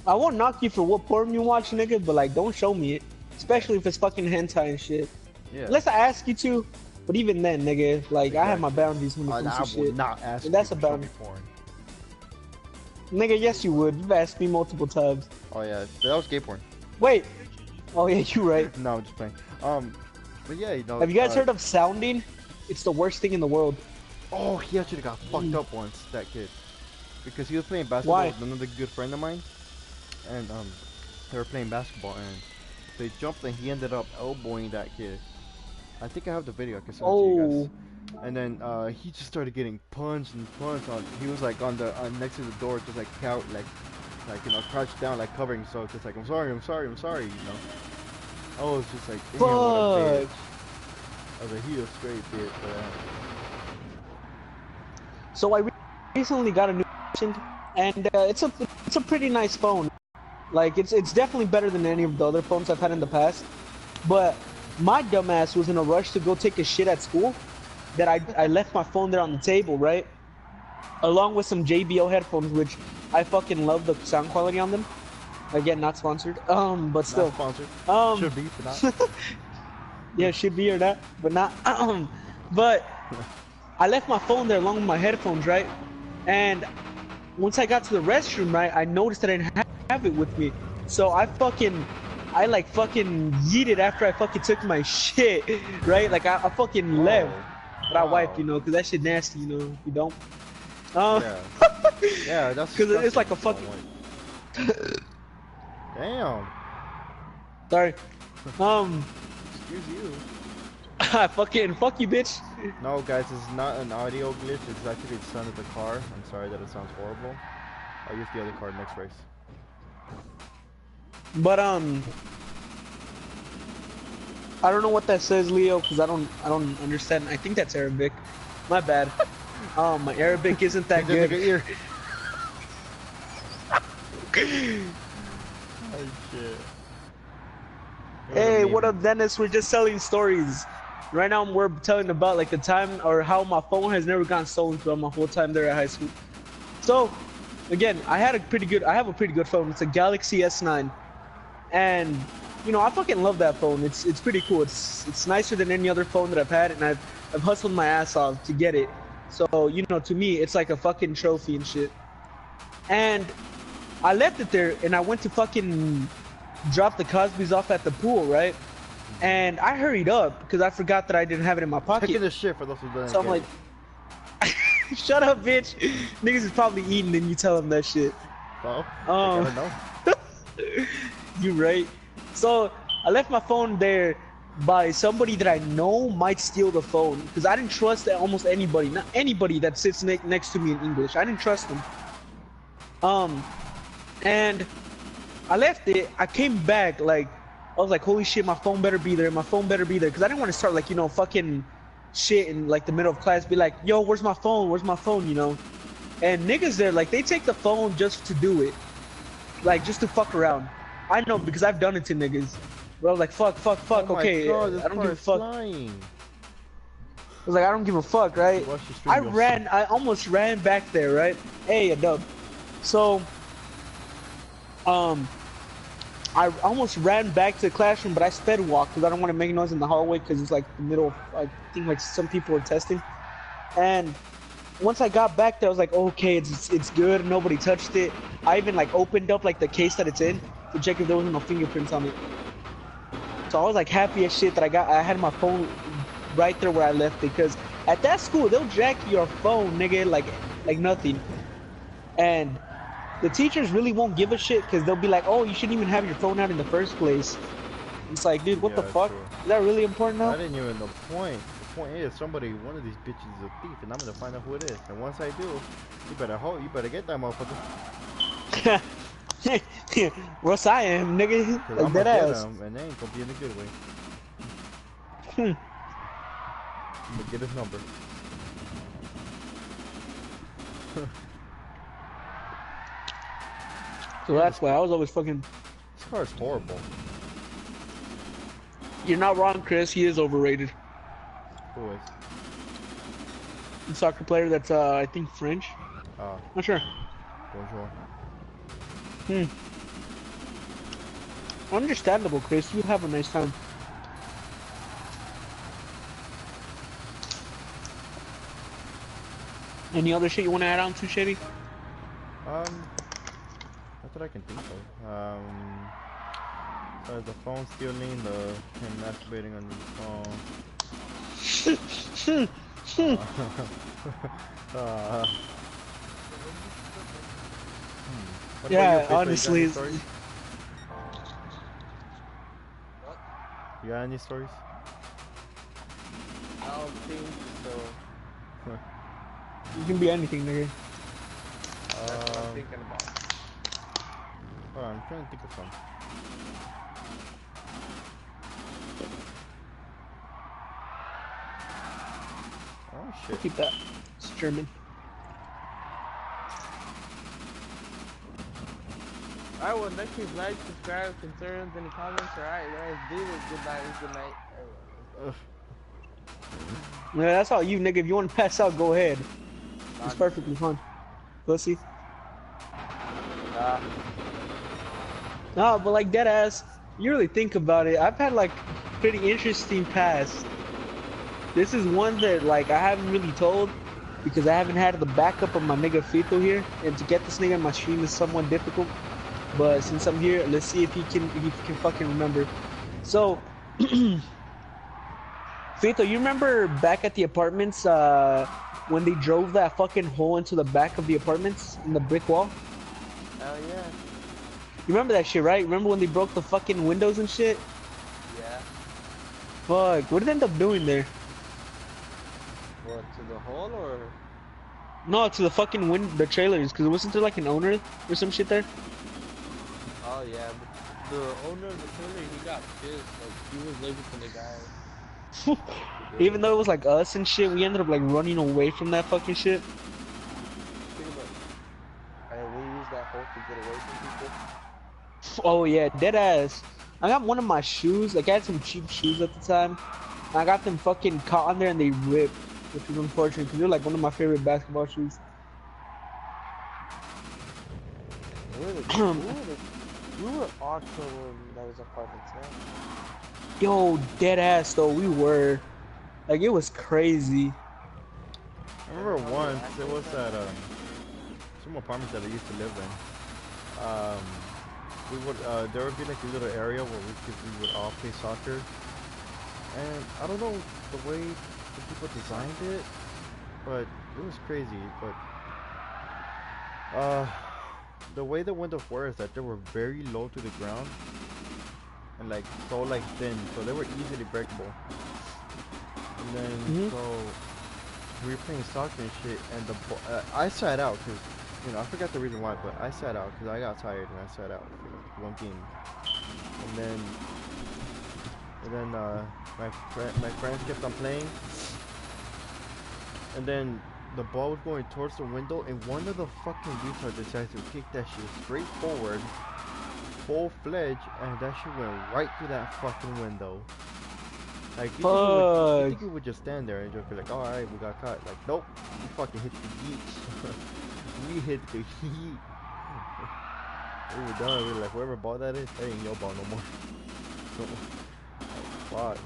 I won't knock you for what porn you watch, nigga, but like, don't show me it. Especially if it's fucking hentai and shit. yeah. Unless I ask you to, but even then, nigga, like, I have my Exactly. boundaries when it comes I to would shit. not ask And that's you to show me about- porn. Nigga, yes you would. You've asked me multiple times. Oh yeah, that was gay porn. Wait. Oh yeah, you right. No, I'm just playing. But yeah, you know. Have you guys heard of sounding? It's the worst thing in the world. Oh, he actually got fucked up once, that kid. Because he was playing basketball Why? with another good friend of mine. And, they were playing basketball and they jumped and he ended up elbowing that kid. I think I have the video, I can send it to you guys. And then, he just started getting punched and punched on, he was like on the, next to the door, just like, you know, crouched down, like covering himself, just like, I'm sorry, you know. I was just like, damn, what a bitch. I was like, he a straight bitch, man. So I recently got a new phone, and it's a pretty nice phone. Like it's definitely better than any of the other phones I've had in the past. But my dumbass was in a rush to go take a shit at school, that I left my phone there on the table, right? Along with some JBL headphones, which I fucking love the sound quality on them. Again, not sponsored. But still. Not sponsored. Should be, but not. Yeah, should be or not, but not. But I left my phone there along with my headphones, right? And once I got to the restroom, right, I noticed that I didn't have it with me. So I like fucking yeeted after I fucking took my shit, right? Like I fucking left. But I wiped, you know, because that shit nasty, you know, you don't. Yeah. Yeah, that's because it's like a disgusting. fucking. Damn. Sorry. Excuse you. Fuck you, bitch. No, guys, this is not an audio glitch. It's actually the sound of the car. I'm sorry that it sounds horrible. I'll use the other card next race. But I don't know what that says, Leo, because I don't understand. I think that's Arabic. My bad. My Arabic isn't that good. Ear. Oh shit. Hey, what up, Dennis? We're just telling stories. Right now, we're telling about like the time or how my phone has never gotten stolen throughout my whole time there at high school. So, again, I have a pretty good phone. It's a Galaxy S9, and you know I fucking love that phone. It's pretty cool. It's nicer than any other phone that I've had, and I've hustled my ass off to get it. So, you know, to me, it's like a fucking trophy and shit. And I left it there, and I went to fucking drop the Cosby's off at the pool, right? And I hurried up because I forgot that I didn't have it in my Taking pocket. the shit for those who didn't So I'm get like, it. shut up, bitch. Niggas is probably eating and you tell them that shit. So, I gotta know. You right. So I left my phone there by somebody that I know might steal the phone because I didn't trust almost anybody, not anybody that sits next to me in English. I didn't trust them. And I left it. I came back like I was like, holy shit, my phone better be there. My phone better be there because I didn't want to start like, you know, fucking shit in like the middle of class. Be like, yo, where's my phone? Where's my phone? You know. And niggas there, like, they take the phone just to do it. Like, just to fuck around. I know, because I've done it to niggas. But I was like, fuck, Oh my okay. God, this I don't car give a is fuck. flying. I was like, I don't give a fuck, right? Watch the stream, I you'll ran, I almost ran back there, right? Hey, a dub. So, I almost ran back to the classroom, but I sped walked because I don't want to make noise in the hallway because it's like the middle of, I think like some people were testing. And once I got back there, I was like, okay, it's good. Nobody touched it. I even like opened up like the case that it's in to check if there wasn't no fingerprints on it. So I was like happy as shit that I had my phone right there where I left it, because at that school they'll jack your phone, nigga, like nothing. And the teachers really won't give a shit because they'll be like, oh, you shouldn't even have your phone out in the first place. It's like, dude, what the fuck? True. Is that really important now? That ain't even the point. The point is one of these bitches is a thief, and I'm gonna find out who it is. And once I do, you better get that motherfucker. Russ, I am, nigga. Cause Like I'm that gonna ass. get him, and they ain't gonna be in a good way. Hmm. I'm gonna get his number. So that's why I was always fucking. This car is horrible. You're not wrong, Chris. He is overrated. Who is? A soccer player that's I think French. Not sure. Bonjour. Understandable, Chris. You have a nice time. Any other shit you want to add on to, Shady? Not that I can think of. Besides the phone stealing, him masturbating on his phone. What about Yeah, you, Faith? honestly. You got any stories? You got any stories? I don't think so. You can be anything, nigga. That's what I'm thinking about. Hold on, I'm trying to think of some. Oh shit. Keep that. It's German. Alright, well, next week, like, subscribe, concerns, any comments. Alright, let's do this. Good night. Good night. Ugh. Yeah, that's all you, nigga. If you want to pass out, go ahead. It's perfectly fine. Pussy. No, but like dead ass, you really think about it. I've had like pretty interesting past. This is one that like I haven't really told because I haven't had the backup of my nigga Fito here, and to get this nigga on my stream is somewhat difficult. But since I'm here, let's see if he can fucking remember. So, Fito, you remember back at the apartments when they drove that fucking hole into the back of the apartments in the brick wall? Hell yeah. You remember that shit, right? Remember when they broke the fucking windows and shit? Yeah. Fuck, what did they end up doing there? What, to the hole or? No, to the fucking the trailers, because wasn't there like an owner or some shit there? Oh yeah, but the owner of the trailer, he got pissed. Like, he was looking for the guy. Even though it was like us and shit, we ended up like running away from that fucking shit. Think about it. And we used that hole to get away from people. Oh yeah, dead ass. I got one of my shoes, like I had some cheap shoes at the time. And I got them fucking caught on there and they ripped, which was unfortunate because they're like one of my favorite basketball shoes. We were awesome when that was apartments, man. Yo, dead ass though, we were. Like it was crazy. I remember once it was at some apartments that I used to live in. We would there would be like a little area where we would all play soccer, and I don't know the way the people designed it, but it was crazy. But the way the windows were is that they were very low to the ground and like so like thin, so they were easily breakable. And then so we were playing soccer and shit, and I sat out because I forgot the reason why, but I sat out because I got tired and I sat out for like one game. And then my friends kept on playing, and then the ball was going towards the window, and one of the fucking retards decided to kick that shit straight forward, full-fledged, and that shit went right through that fucking window. Like, you think we would just stand there and just be like, alright, we got caught. Like, nope, we fucking hit the heat. We hit the heat. We were done. We were like, whoever ball that is, that ain't your ball no more. Fuck.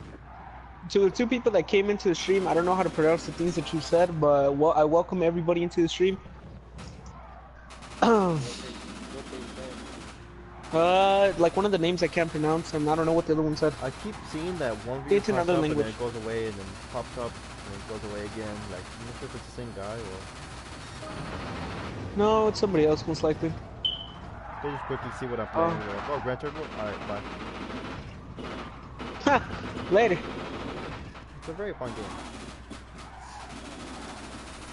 To two people that came into the stream, I don't know how to pronounce the things that you said, but I welcome everybody into the stream. Like one of the names I can't pronounce, and I don't know what the other one said. I keep seeing that one video it's another language. And then it goes away, and then pops up, and it goes away again. Like, I'm not sure if it's the same guy or. No, it's somebody else most likely. They just quickly see what I'm playing. Oh, Grand Turbo? Alright, bye. Ha! Later. It's a very fun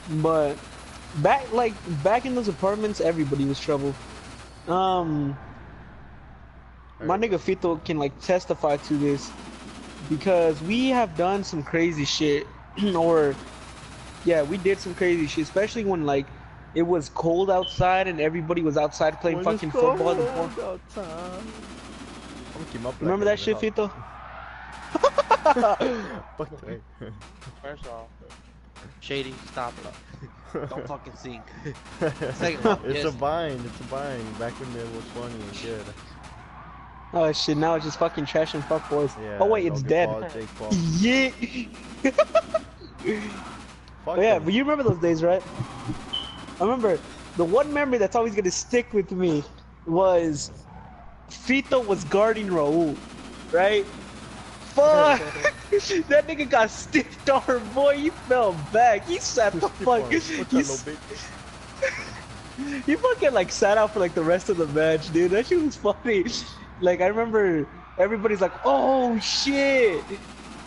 game. But back in those apartments, everybody was trouble. My nigga Fito can like testify to this because we have done some crazy shit, or yeah, we did some crazy shit, especially when like it was cold outside and everybody was outside playing fucking football. Remember that shit, Fito? First off, Shady, stop it. Don't fucking sing. Second off, it's a bind. Back when it was funny and good. Oh shit, now it's just fucking trash and fuck boys. Yeah, oh wait, it's dead. Yeah. Oh yeah, but you remember those days, right? I remember the one memory that's always gonna stick with me was Fito was guarding Raul, right? Fuck! That nigga got stiffed arm, boy. He fell back. He sat the fuck. He fucking like sat out for like the rest of the match, dude. That shit was funny. Like I remember everybody's like, oh shit.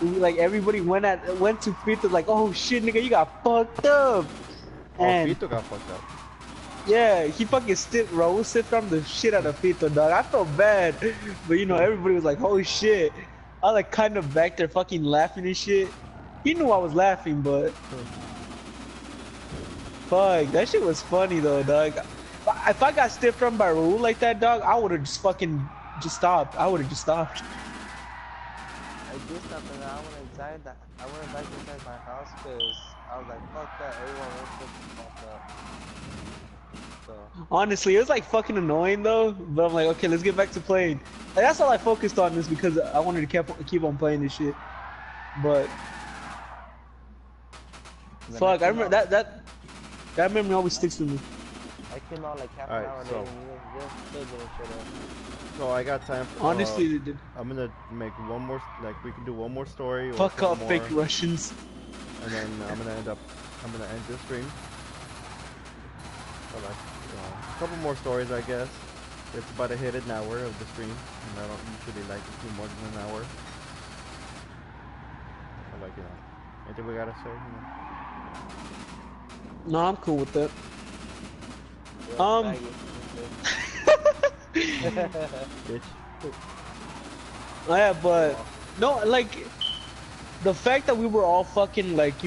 Like everybody went to Fito like, oh shit, nigga, you got fucked up. And Fito got fucked up. Yeah, he fucking Raul stiffed armed the shit out of Fito, dog. I felt bad, but you know everybody was like, holy shit. I like kind of back there fucking laughing and shit. He knew I was laughing, but fuck, that shit was funny though, dog. If I got stiffed armed by Raul like that, dog, I would have just fucking stopped. I would have just stopped. I did something that I went back inside my house because I was like, fuck that, everyone wants to fuck up. So. Honestly, it was like fucking annoying though, but I'm like, okay, let's get back to playing. Like, that's all I focused on is because I wanted to keep on playing this shit. But fuck, I remember that memory always sticks with me. I came out like half an hour later and you still didn't shut up. So I got time for. Honestly, dude. I'm gonna make one more. Like we can do one more story. Or fuck off, fake Russians. And then I'm gonna end this stream. Or like, a couple more stories, I guess. It's about to hit an hour of the stream, and I don't usually like to do more than an hour. Or like, anything we gotta say, No, I'm cool with that. Bitch. Yeah, but no, like the fact that we were all fucking like,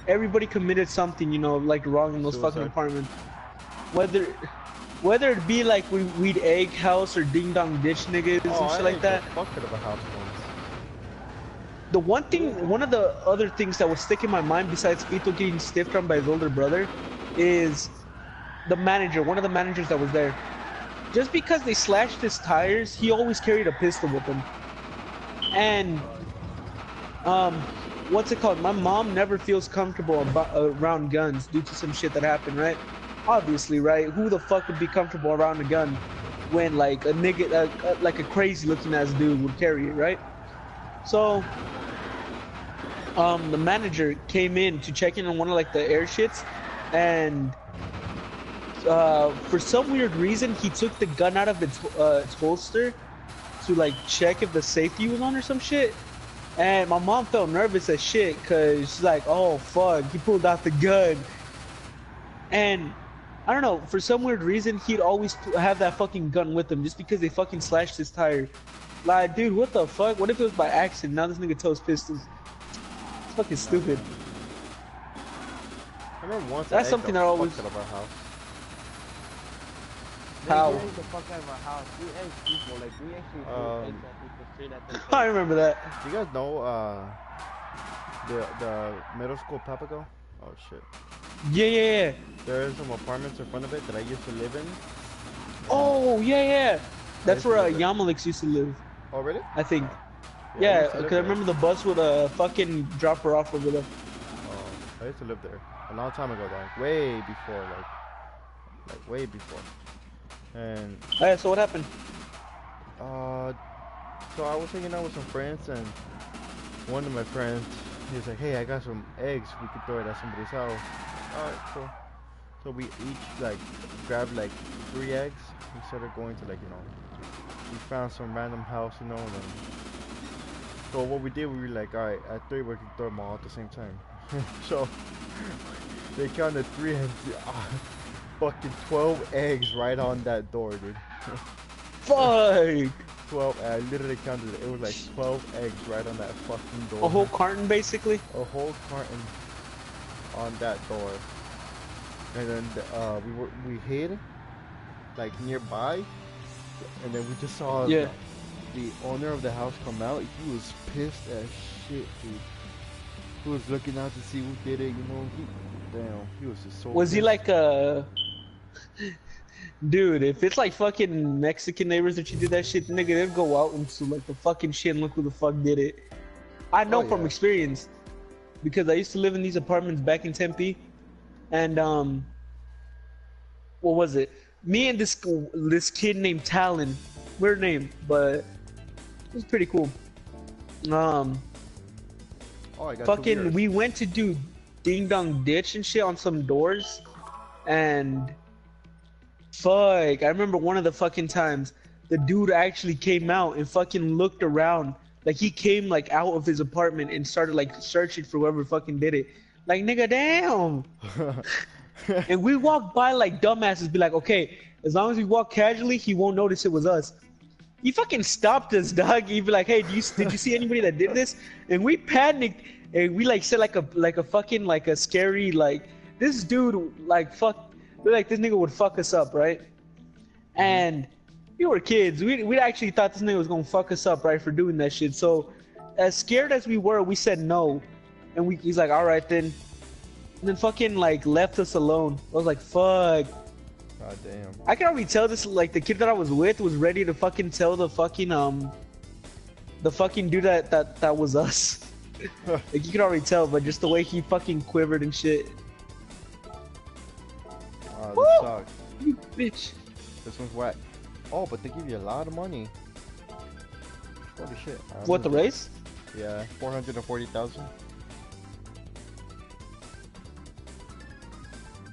everybody committed something, like wrong in those fucking apartments. Whether it be like we'd egg house or ding dong ditch niggas and shit like that. Bucket of a house once. The one of the other things that was sticking in my mind besides Fito getting stiffed armed by his older brother is the manager, one of the managers that was there. Just because they slashed his tires, he always carried a pistol with him. And what's it called? My mom never feels comfortable around guns due to some shit that happened, right? Obviously, right? Who the fuck would be comfortable around a gun when like a nigga, like a crazy looking ass dude would carry it, right? So, the manager came in to check in on one of like the air shits, and for some weird reason, he took the gun out of its holster to like check if the safety was on or some shit. And my mom felt nervous as shit because she's like, oh fuck, he pulled out the gun. And I don't know, for some weird reason, he'd always have that fucking gun with him just because they fucking slashed his tire. Like, dude, what the fuck? What if it was by accident? Now this nigga tows pistols. It's fucking stupid. I remember once That's something that always. out of our house. How? They the fuck out of my house. We ate people, like we actually threw eggs at people straight at the face. I remember that. Do you guys know the middle school Papago? Oh shit. Yeah. There are some apartments in front of it that I used to live in. Oh, yeah. That's where Yamalix used to live. Oh really? I think. I Yeah, used to live because I there. remember the bus would fucking drop her off over there. Oh, I used to live there a long time ago, like way before, like way before. And Alright, so what happened? so I was hanging out with some friends, and one of my friends, he was like, "Hey, I got some eggs. We could throw it at somebody's house." All right, cool. So we each like grabbed like 3 eggs instead of going to like we found some random house, and then. So what we did, we were like, all right, at 3 we could throw them all at the same time. So they counted 3 and fucking 12 eggs right on that door, dude. Fuck! 12. I literally counted it. It was like 12 eggs right on that fucking door. A whole carton, basically? A whole carton on that door. And then we hid like nearby, and then we just saw the owner of the house come out. He was pissed as shit, dude. He was looking out to see who did it, he was just so Was he pissed. like a... Dude, if it's like fucking Mexican neighbors that you did that shit, nigga, they'd go out into like the fucking shit and look who the fuck did it. I know from experience, because I used to live in these apartments back in Tempe, and what was it? Me and this kid named Talon, weird name, but it was pretty cool. I got Fucking, we went to do ding dong ditch and shit on some doors, and fuck, I remember one of the fucking times the dude actually came out and fucking looked around. Like he came like out of his apartment and started like searching for whoever fucking did it. Like, nigga, damn. And we walked by like dumbasses, be like, okay, as long as we walk casually, he won't notice it was us. He fucking stopped us, dog. He'd be like, hey, did you see anybody that did this? And we panicked, and we like said like a fucking like a scary like, this dude like fuck, we're like, this nigga would fuck us up, right? And we were kids. We actually thought this nigga was gonna fuck us up, right, for doing that shit. So as scared as we were, we said no, and he's like, all right then. And then fucking like left us alone. I was like, fuck. God damn. I can already tell this, like the kid that I was with was ready to fucking tell the fucking dude that was us. Like you could already tell, but just the way he fucking quivered and shit. This sucks. You bitch. This one's whack. Oh, but they give you a lot of money. Holy shit. What, the race? Yeah, 440,000.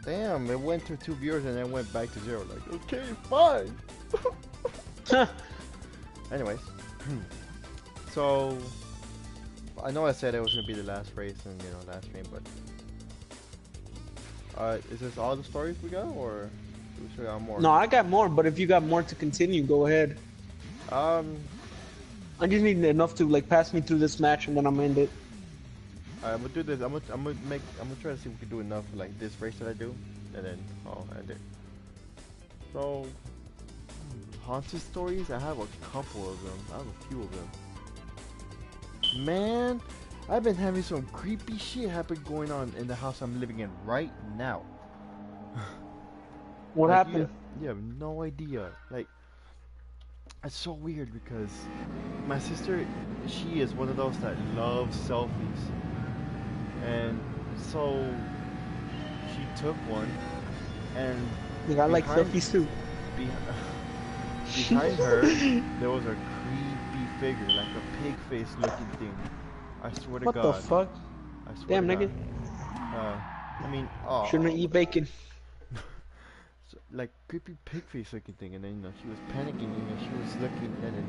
Damn, it went to 2 viewers and then went back to 0. Like, okay, fine. Anyways, so I know I said it was gonna be the last race and last stream, but is this all the stories we got, or do we still got more? No, I got more, but if you got more to continue, go ahead. I just need enough to like pass me through this match and then I'm gonna end it. I'm gonna do this. I'm gonna try to see if we can do enough like this race that I do, and then I'll end it. So, haunted stories. I have a couple of them. I have a few of them. Man, I've been having some creepy shit happen going on in the house I'm living in right now. What happened? You have no idea. Like, it's so weird because my sister, she is one of those that loves selfies. And so she took one, and Like, I like behind selfies too. behind her there was a creepy figure, like a pig face looking thing. I swear to What the God. fuck? I swear Damn, to nigga. God. I mean, oh, Shouldn't eat bacon. like creepy pig face looking thing, and then she was panicking, and she was looking, and then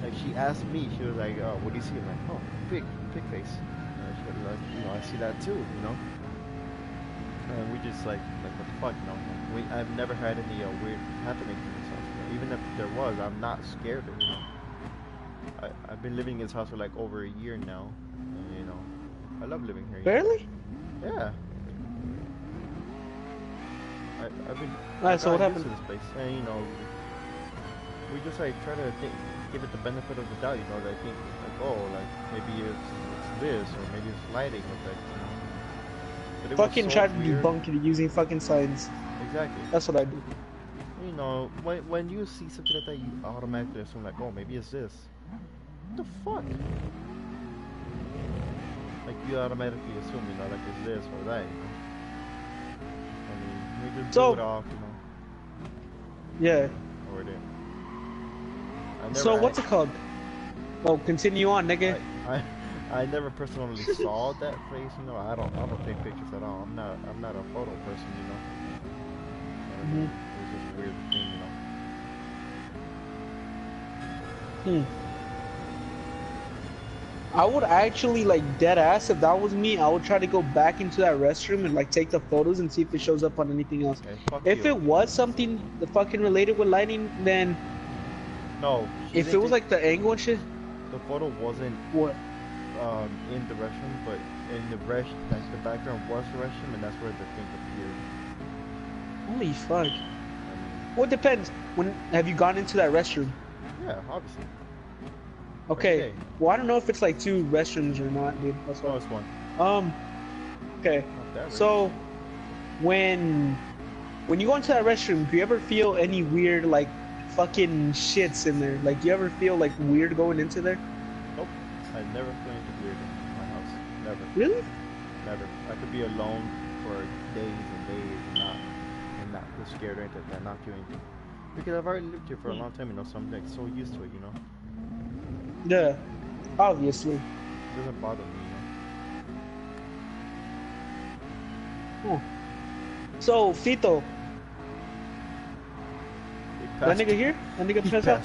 like she asked me, she was like, "Oh, what do you see?" I'm like, "Oh, pig face." She was like, I see that too, And we just like what the fuck, I've never had any weird happening in this house. Even if there was, I'm not scared of it. I've been living in this house for like over a year now, and I love living here. Barely? Yeah. I've been. Alright, so what got used happened? to this place, and we just like try to give it the benefit of the doubt. Like think like, oh, like maybe it's this, or maybe it's lighting effect. But it was Fucking so try to weird. debunk it using fucking science. Exactly. That's what I do. When you see something like that, you automatically assume like, oh, maybe it's this. What the fuck? Like you automatically assume, like it's this or that. I mean, we just do it off, Yeah. Or it So what's it called? Oh, continue on, nigga. I never personally saw that place, I don't take pictures at all. I'm not a photo person, Mhm. It's just a weird thing, I would actually, like, dead ass, if that was me, I would try to go back into that restroom and, like, take the photos and see if it shows up on anything else. Okay, fuck If you. it was something the fucking related with lighting, then No. if it was like the angle and shit, the photo wasn't what? in the restroom, but in the like the background was the restroom, and that's where the thing appeared. Holy fuck. I mean, Well, it depends. When have you gone into that restroom? yeah, obviously. Okay. Okay. Well, I don't know if it's like two restrooms or not, dude. That's No, why. it's one. Okay. Not that So, when you go into that restroom, do you ever feel any weird, like, fucking shits in there? Like, do you ever feel, like, weird going into there? Nope. I never feel anything weird in my house. Never. Really? Never. I could be alone for days and days and not feel scared or anything like that, not feel anything. Because I've already lived here for a long time, so I'm like so used to it, Yeah. Obviously. It doesn't bother me, So, Fito, that nigga here? That nigga passed out?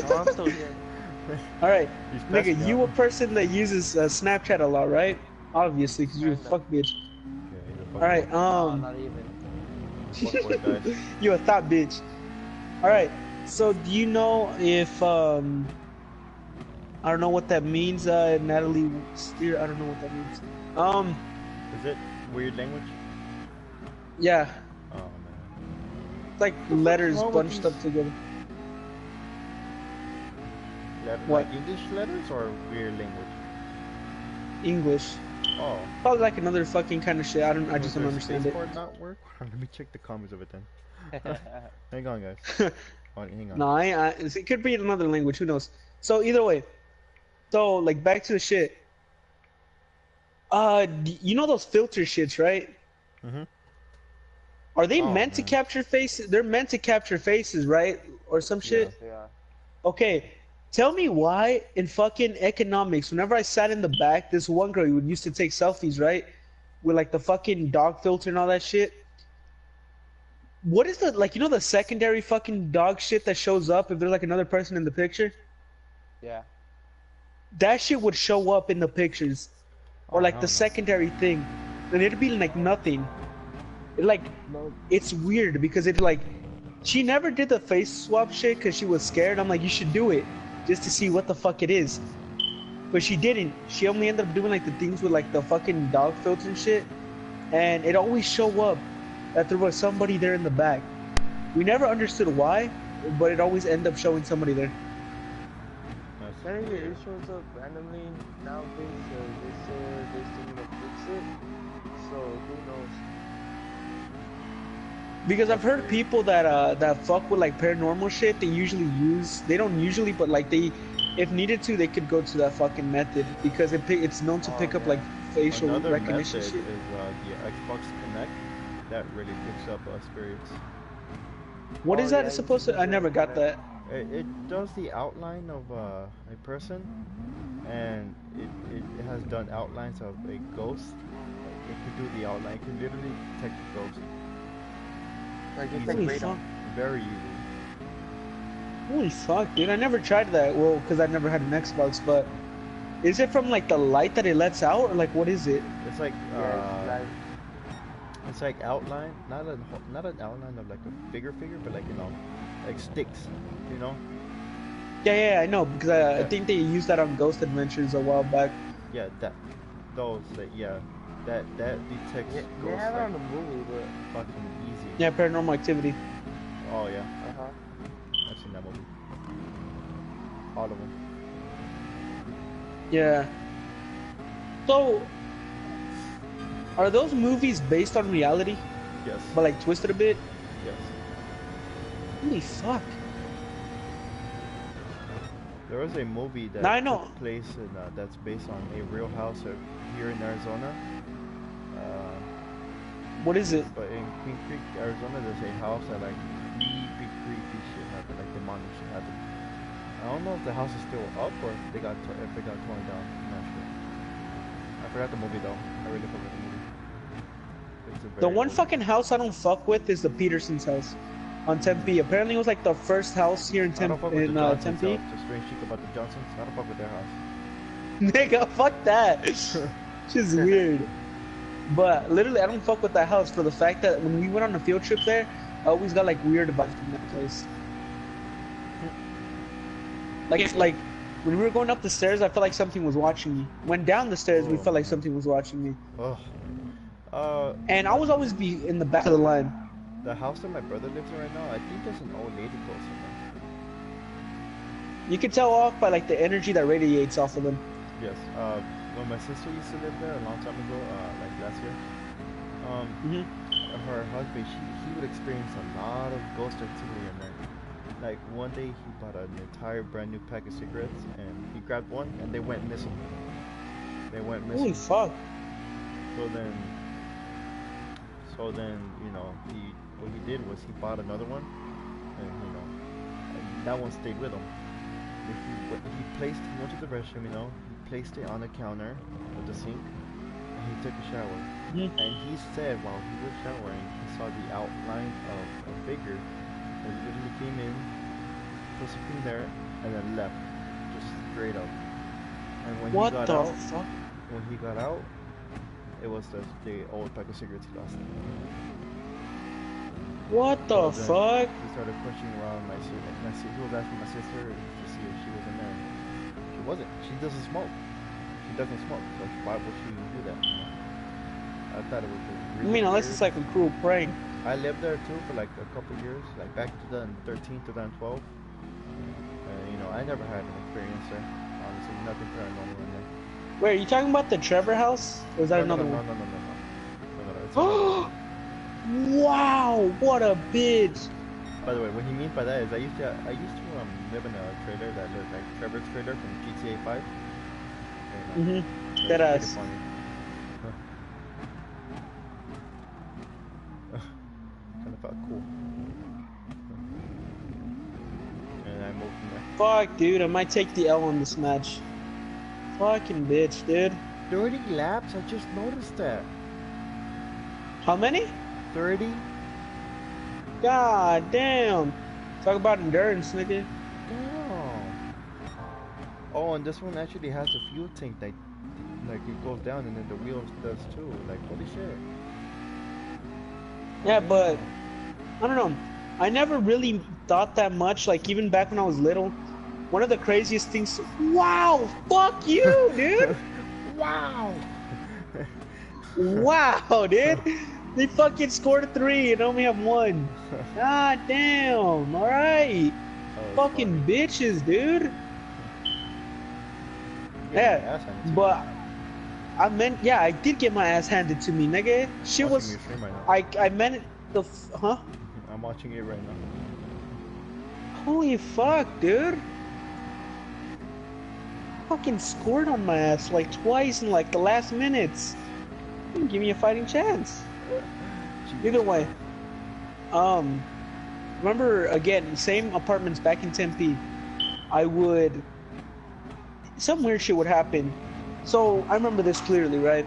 No, I'm still here. Alright. He's passed Nigga, me you a out. person that uses Snapchat a lot, right? Obviously, because you're a Kinda. fuck bitch. Okay, Alright, No, not even. Fuckboy, guys. you a thought bitch. Alright, so do you know if, I don't know what that means, Natalie Steer, I don't know what that means. Is it weird language? Yeah, Oh man. it's like letters wrong with bunched these? up together. What? Like English letters or weird language? English. Oh. Probably like another fucking kind of shit, I just don't Does understand it. Spacebar not work? Let me check the comments of it then. Hang on, guys. Oh, hang on. No, it could be in another language, who knows. So either way, so like back to the shit. You know those filter shits, right? Mm-hmm. Are they Oh, meant to man. capture faces? They're meant to capture faces, right? Or some shit? Yeah. Okay, tell me why in fucking economics, whenever I sat in the back, this one girl who used to take selfies, right? With like the fucking dog filter and all that shit. What is the, like, the secondary fucking dog shit that shows up if there's like another person in the picture? Yeah. That shit would show up in the pictures. Or Oh, like hell the no. secondary thing. And it'd be like nothing. It like, No. it's weird because it like, she never did the face swap shit because she was scared. I'm like, you should do it just to see what the fuck it is. But she didn't. She only ended up doing like the things with like the fucking dog filter and shit. And it always show up that there was somebody there in the back. We never understood why, but it always ended up showing somebody there. That's Apparently weird. it shows up randomly nowadays. They say they still need to fix it. So who knows? Because I've heard people that that fuck with like paranormal shit, they don't usually, but like they if needed to, they could go to that fucking method because it's known to Oh, pick up yeah. like facial Another recognition method shit. is the Xbox Connect. That really picks up spirits. What Oh, is that yeah, you supposed can to? I use never got that. It does the outline of a person, and it has done outlines of a ghost. Like, it can do the outline. It can literally detect the ghost. Like just Easy. like Holy radar. fuck! Very easy. Holy fuck, dude! I never tried that. Well, because I never had an Xbox. But is it from like the light that it lets out, or like what is it? It's like Yeah, it's like outline, not an outline of like a figure, but like like sticks, you know. Yeah, I know because I Yeah. think they used that on Ghost Adventures a while back. Yeah, those that detects they ghosts have it like on the movie, but fucking easy. Yeah, Paranormal Activity. Oh yeah, uh-huh. I've seen that movie. All of them. Yeah. So, are those movies based on reality, Yes. but like twisted a bit? Yes. Holy fuck! There was a movie that Now I know. took place in that's based on a real house here in Arizona. What is it? But in Queen Creek, Arizona, there's a house that like creepy shit happened, like demonic shit happened. I don't know if the house is still up or if they got torn down. I'm not sure. I forgot the movie though. I really forgot the movie. It's a The very one old- fucking house I don't fuck with is the Peterson's house on Tempe. Apparently, it was like the first house here in I don't fuck with the Johnsons' Tempe. house. The strange shit about the Johnsons. I don't fuck with their house. Nigga, fuck that. Just weird. But literally, I don't fuck with that house for the fact that when we went on a field trip there, I always got like weird vibes from that place. Like when we were going up the stairs, I felt like something was watching me. Went down the stairs, we Oh, felt like man. something was watching me. Ugh. And I was always be in the back of the line. The house that my brother lives in right now, I think there's an old lady ghost in there. You can tell off by like the energy that radiates off of them. Yes. When my sister used to live there a long time ago, like last year, her husband, he would experience a lot of ghost activity in there. Like one day he bought an entire brand new pack of cigarettes and he grabbed one and they went missing. Holy fuck. So then, what he did was he bought another one, and and that one stayed with him. He went to the restroom, he placed it on the counter with the sink, and he took a shower. And he said while he was showering, he saw the outline of a figure that literally came in, put something there, and then left, just straight up. And when What he got the out, fuck? it was the old pack of cigarettes he lost. What the So then fuck? He started pushing around my sister. He was asking my sister to see if she was in there. She wasn't. She doesn't smoke. So why would she do that? I thought it was really I mean, unless weird. it's like a cruel prank. I lived there too for like a couple years, like back in 2013, 2012. I never had an experience there. Honestly, nothing paranormal in there. Wait, are you talking about the Trevor house? Or is that another no, one? No. It's another one. Wow, what a bitch! By the way, what he means by that is I used to live in a trailer that looked like Trevor's trailer from GTA 5. Dead It's ass. pretty funny. Kind of felt cool. And I moved from there. Fuck, dude, I might take the L on this match. Fucking bitch, dude. 30 laps? I just noticed that. How many? 30? God damn. Talk about endurance, nigga. Damn. Oh, and this one actually has a fuel tank that like it goes down and then the wheels does too. Like holy shit. Yeah, but I don't know. I never really thought that much. Like even back when I was little, one of the craziest things. Wow, fuck you, dude. Wow. Wow, dude. They fucking scored 3 and only have 1. God damn. All right. Fucking bitches, dude. Yeah, but I meant, yeah, I did get my ass handed to me, nigga. Shit was, I meant it, huh? I'm watching it right now. Holy fuck, dude. fucking scored on my ass like twice in like the last minutes. Didn't give me a fighting chance. Either way, remember again, same apartments back in Tempe. Some weird shit would happen. So I remember this clearly, right?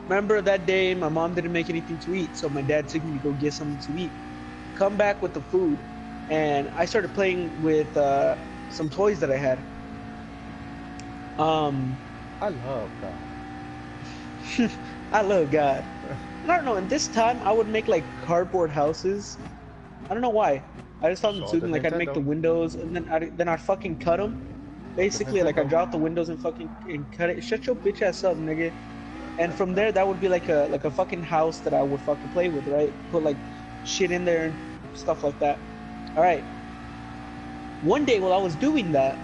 Remember that day my mom didn't make anything to eat, so my dad took me to go get something to eat. Come back with the food, and I started playing with some toys that I had. I love God. I love God. I don't know, and this time I would make like cardboard houses. I don't know why. I just found it So soothing. the Like I'd make the Nintendo. windows, and then I'd fucking cut them. Basically, like I Nintendo. draw out the windows and fucking cut it. Shut your bitch ass up, nigga. And from there, that would be like a fucking house that I would fucking play with, right? Put like shit in there and stuff like that. All right. One day while I was doing that,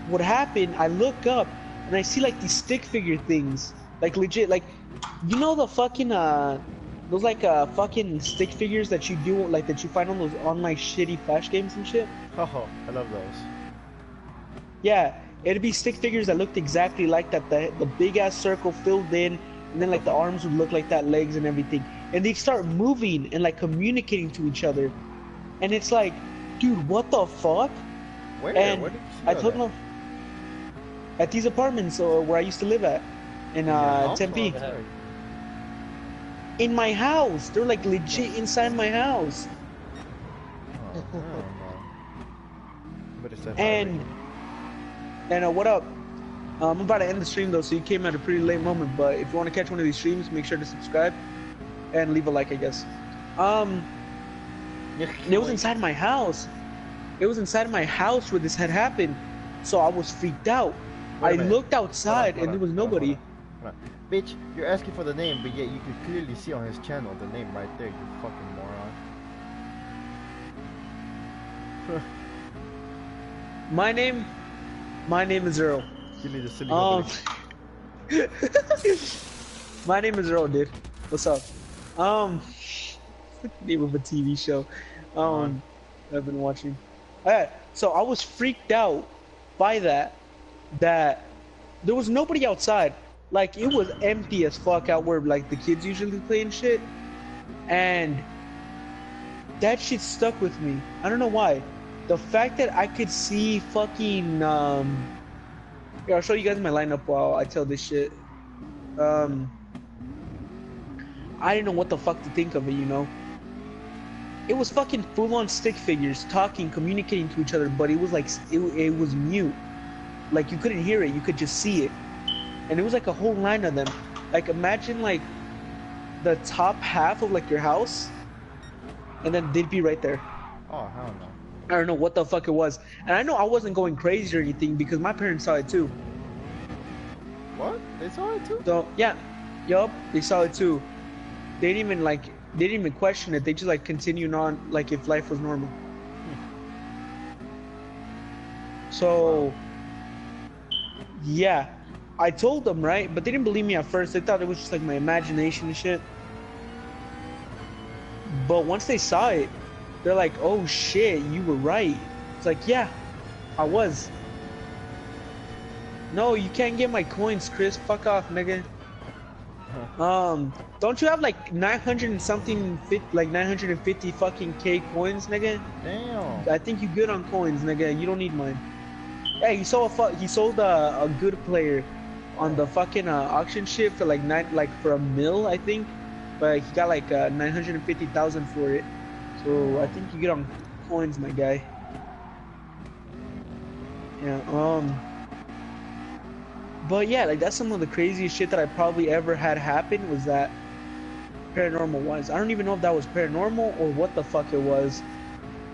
what happened? I look up and I see like these stick figure things, like legit, like you know the fucking those like fucking stick figures that you do like that you find on those online shitty flash games and shit. Oh, I love those. Yeah, it'd be stick figures that looked exactly like that. The big ass circle filled in, and then like the arms would look like that, legs and everything. And they start moving and like communicating to each other. And it's like, dude, what the fuck? Where? And Where did you see I all told that? them at these apartments where I used to live at in your house Tempe. or outside? In my house, they're like legit inside my house. Oh, hell no. Better say hi, And Ricky. what up? I'm about to end the stream though, so you came at a pretty late moment. But if you want to catch one of these streams, make sure to subscribe and leave a like, I guess. It was inside my house. It was inside my house where this had happened, so I was freaked out. Wait a I minute. looked outside Hold on, and there was hold on, nobody. hold on. Bitch, you're asking for the name, but yet you could clearly see on his channel the name right there, you fucking moron. My name is Earl. Give me the silly Um, hubbly. my name is Earl, dude. What's up? Name of a TV show. I've been watching. Alright, so I was freaked out by that there was nobody outside. Like it was empty as fuck out where like the kids usually play and shit. And that shit stuck with me. I don't know why. The fact that I could see fucking here, I'll show you guys my lineup while I tell this shit. I didn't know what the fuck to think of it, you know? It was fucking full-on stick figures, talking, communicating to each other, but it was like, it was mute. Like, you couldn't hear it, you could just see it. And it was like a whole line of them. Like, imagine like, the top half of like your house, and then they'd be right there. Oh, hell no. I don't know what the fuck it was. And I know I wasn't going crazy or anything because my parents saw it too. What? They saw it too? So, yeah. Yup, they saw it too. They didn't even question it. They just like continued on like if life was normal. So, yeah. I told them, right? But they didn't believe me at first. They thought it was just like my imagination and shit. But once they saw it, they're like, oh shit, you were right. It's like, yeah, I was. No, you can't get my coins, Chris. Fuck off, nigga. Don't you have like 900 and something, like 950 fucking K coins, nigga? Damn. I think you good on coins, nigga. You don't need mine. Hey, he sold a good player on the fucking auction shit for like for $1 million, I think. But he got like 950,000 for it. So I think you get on coins, my guy. Yeah. But yeah, like that's some of the craziest shit that I probably ever had happen was that paranormal wise. I don't even know if that was paranormal or what the fuck it was.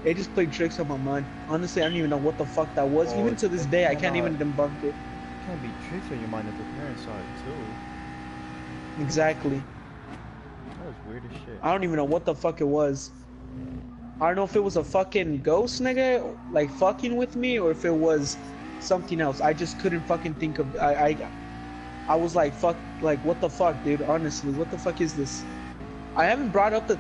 It just played tricks on my mind. Honestly, I don't even know what the fuck that was. Oh, Even to this it day, I can't cannot- even debunk it. It can't be tricks on your mind if the parents saw it too. Exactly. That was weird as shit. I don't even know what the fuck it was. I don't know if it was a fucking ghost nigga, like fucking with me, or if it was something else. I just couldn't fucking think of. I was like, fuck, like what the fuck, dude? Honestly, what the fuck is this? I haven't brought up the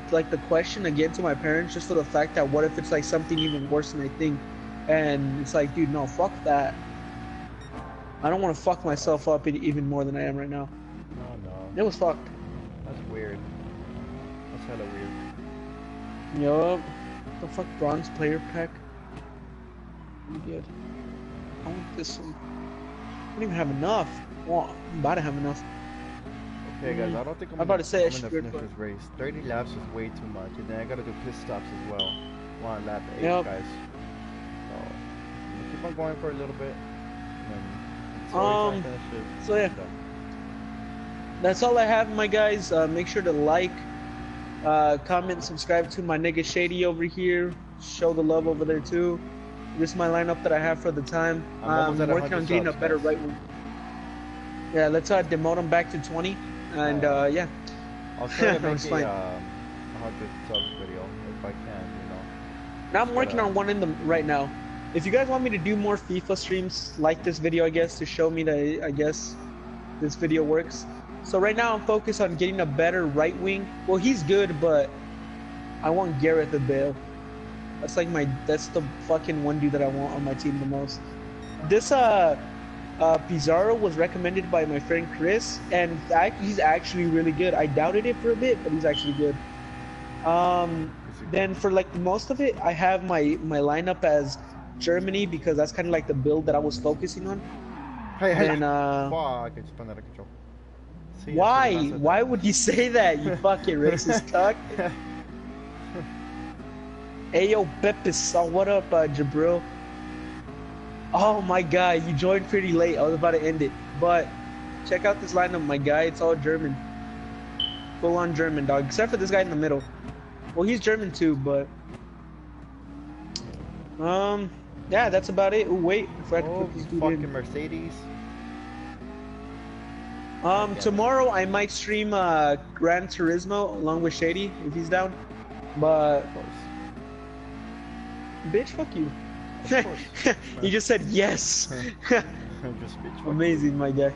question again to my parents just for the fact that what if it's like something even worse than I think. And it's like, dude, no, fuck that. I don't want to fuck myself up even more than I am right now. No, no. It was fucked. That's weird. That's hella weird. Yup. The fuck, bronze player pack? Pretty good. I want this one. I don't even have enough. Well, I'm about to have enough. Okay, guys, I don't think I'm about to say I I'm should gonna do it finish this race. 30 laps is way too much, and then I gotta do pit stops as well. One lap 8, Yep. guys. So, I'm gonna keep on going for a little bit. And then finish it. so yeah. Done. That's all I have, my guys. Make sure to like, comment, subscribe to my nigga Shady over here. Show the love over there too. This is my lineup that I have for the time. I'm I'm almost at working on 100 getting a subs, better guys. right wing. Yeah, let's demote him back to 20, and yeah. I'll try to make It's a fine. 100 subs video if I can, you know. Now I'm working on one in them right now. If you guys want me to do more FIFA streams like this video, I guess, to show me that I guess this video works. So right now I'm focused on getting a better right wing. Well, he's good, but I want Gareth Bale. That's like that's the fucking one dude that I want on my team the most. This Pizarro was recommended by my friend Chris, and he's actually really good. I doubted it for a bit, but he's actually good. Then for like most of it, I have my lineup as Germany because that's kind of like the build that I was focusing on. Hey, And fuck, it's spun out of control. See, why? I should've not said Why would you say that, you fucking racist cuck? that. Hey yo, Pepis, what up, Jabril? Oh my god, you joined pretty late. I was about to end it, but check out this lineup, my guy. It's all German, full on German, dog. Except for this guy in the middle. Well, he's German too, but yeah, that's about it. Ooh, wait, I forgot to Oh, put this you dude fucking in. Mercedes. Tomorrow I might stream Gran Turismo along with Shady if he's down, but Of course. bitch, fuck you. Of course. You just said yes. Just bitch. fuck Amazing, my guy.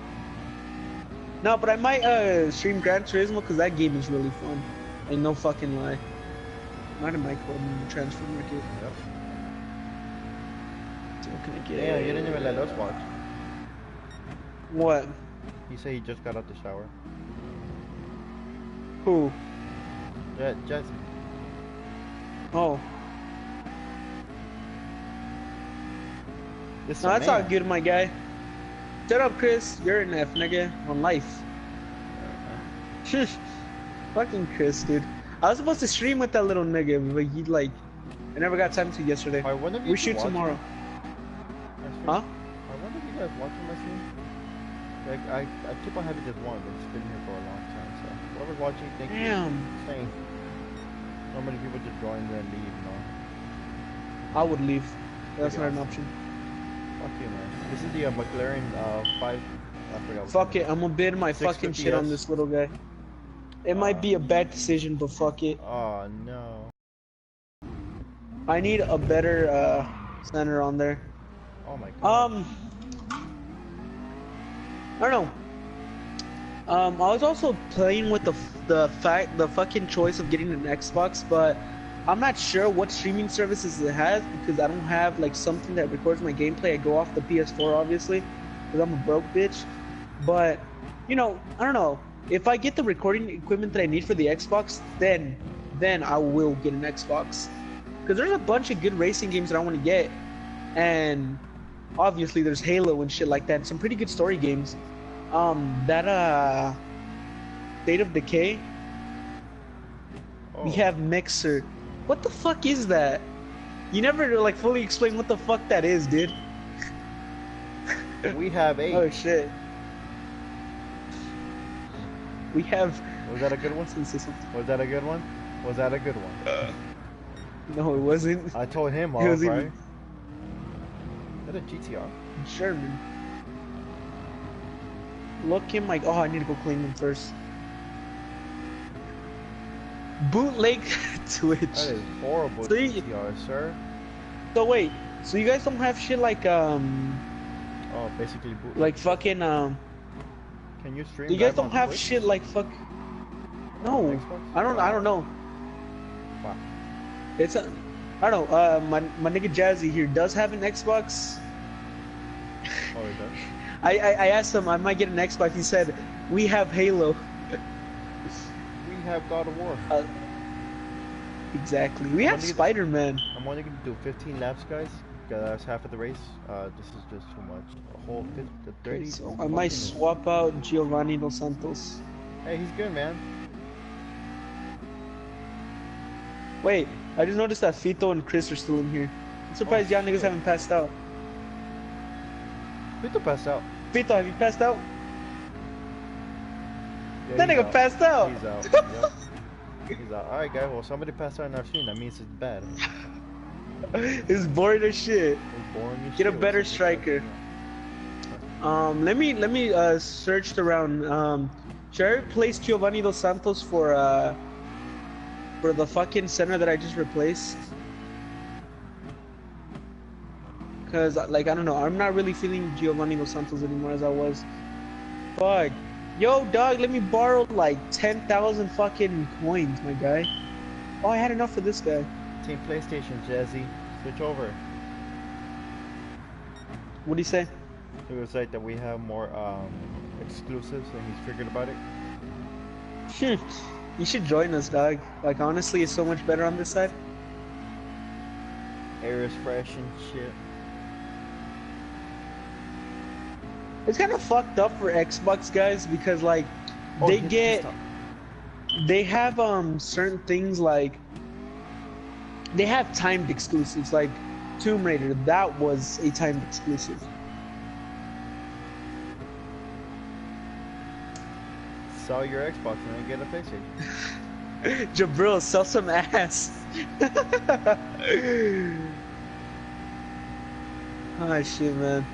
No, but I might stream Gran Turismo because that game is really fun. Ain't no fucking lie. Not in my code in the transfer market. you. Yep. So what can I get? Yeah, you didn't even let us watch. What? He said he just got out the shower. Who? Jesse. Oh. This No, that's all man. good, my guy. Shut up, Chris. You're an F, nigga. On life. Fucking Chris, dude. I was supposed to stream with that little nigga, but he like, I never got time to yesterday. Alright, when have you We been shoot watching tomorrow. my stream? Huh? I wonder if you guys watching my stream. Like I keep on having just one, but it's been here for a long time. So whoever's watching, thank you. Damn. Same. So many people just join and then leave, you know. I would leave. That's Pretty not an awesome. option. Fuck you, man. This is the McLaren 5. I forgot. Fuck it, I'm gonna bid my 650 fucking shit on S. this little guy. It might be a bad decision, but fuck it. Oh no. I need a better center on there. Oh my god. I don't know. I was also playing with the fucking choice of getting an Xbox, but I'm not sure what streaming services it has because I don't have like something that records my gameplay. I go off the PS4 obviously because I'm a broke bitch. But you know, I don't know. If I get the recording equipment that I need for the Xbox, then I will get an Xbox. Because there's a bunch of good racing games that I want to get, and obviously there's Halo and shit like that. And some pretty good story games. State of Decay. Oh. We have Mixer. What the fuck is that? You never like fully explain what the fuck that is, dude. We have 8. Oh shit. We have. Was that a good one? Was that a good one? Was that a good one? No, it wasn't. I told him It off, was right? even- Is that a GTR? German. Look in my. Oh, I need to go clean them first. Bootleg Twitch. That is horrible See? GTR, sir. So wait, so you guys don't have shit like Oh, basically boot. like fucking Can you stream? you guys live don't on have Twitch? shit like fuck. No, Xbox? I don't know. Wow. It's a. I don't know. My nigga Jazzy here does have an Xbox. Oh, he does? I asked him I might get an Xbox. He said we have Halo. We have God of War. Exactly. We have When you- Spider-Man. I'm only gonna do 15 laps, guys. That's half of the race. This is just too much. A whole 50, 30. So I might swap out Giovanni Dos Santos. Hey, he's good, man. Wait, I just noticed that Fito and Chris are still in here. I'm surprised y'all niggas shit. haven't passed out. Vito passed out. Fito, have you passed out? Yeah, That he's nigga out. passed out. He's out. Yep. He's out. Alright, guys. Well, somebody passed out in our scene. That means it's bad. It's boring as shit. It's boring as Get a shit. better What's up with striker. that? Let me search around. Should I replace Giovanni Dos Santos for the fucking center that I just replaced? Cause like I don't know, I'm not really feeling Giovanni Dos Santos anymore as I was. Fuck. Yo, dog, let me borrow like 10,000 fucking coins, my guy. Oh, I had enough for this guy. Team PlayStation, Jazzy. Switch over. What do you say? It was like that we have more exclusives and he's figured about it. You should join us, dog. Like honestly, it's so much better on this side. Air is fresh and shit. It's kind of fucked up for Xbox guys because like Oh, they hit get this they have certain things like they have timed exclusives like Tomb Raider. That was a timed exclusive. Sell your Xbox and then get a PlayStation. Jabril, sell some ass. Oh shit, man.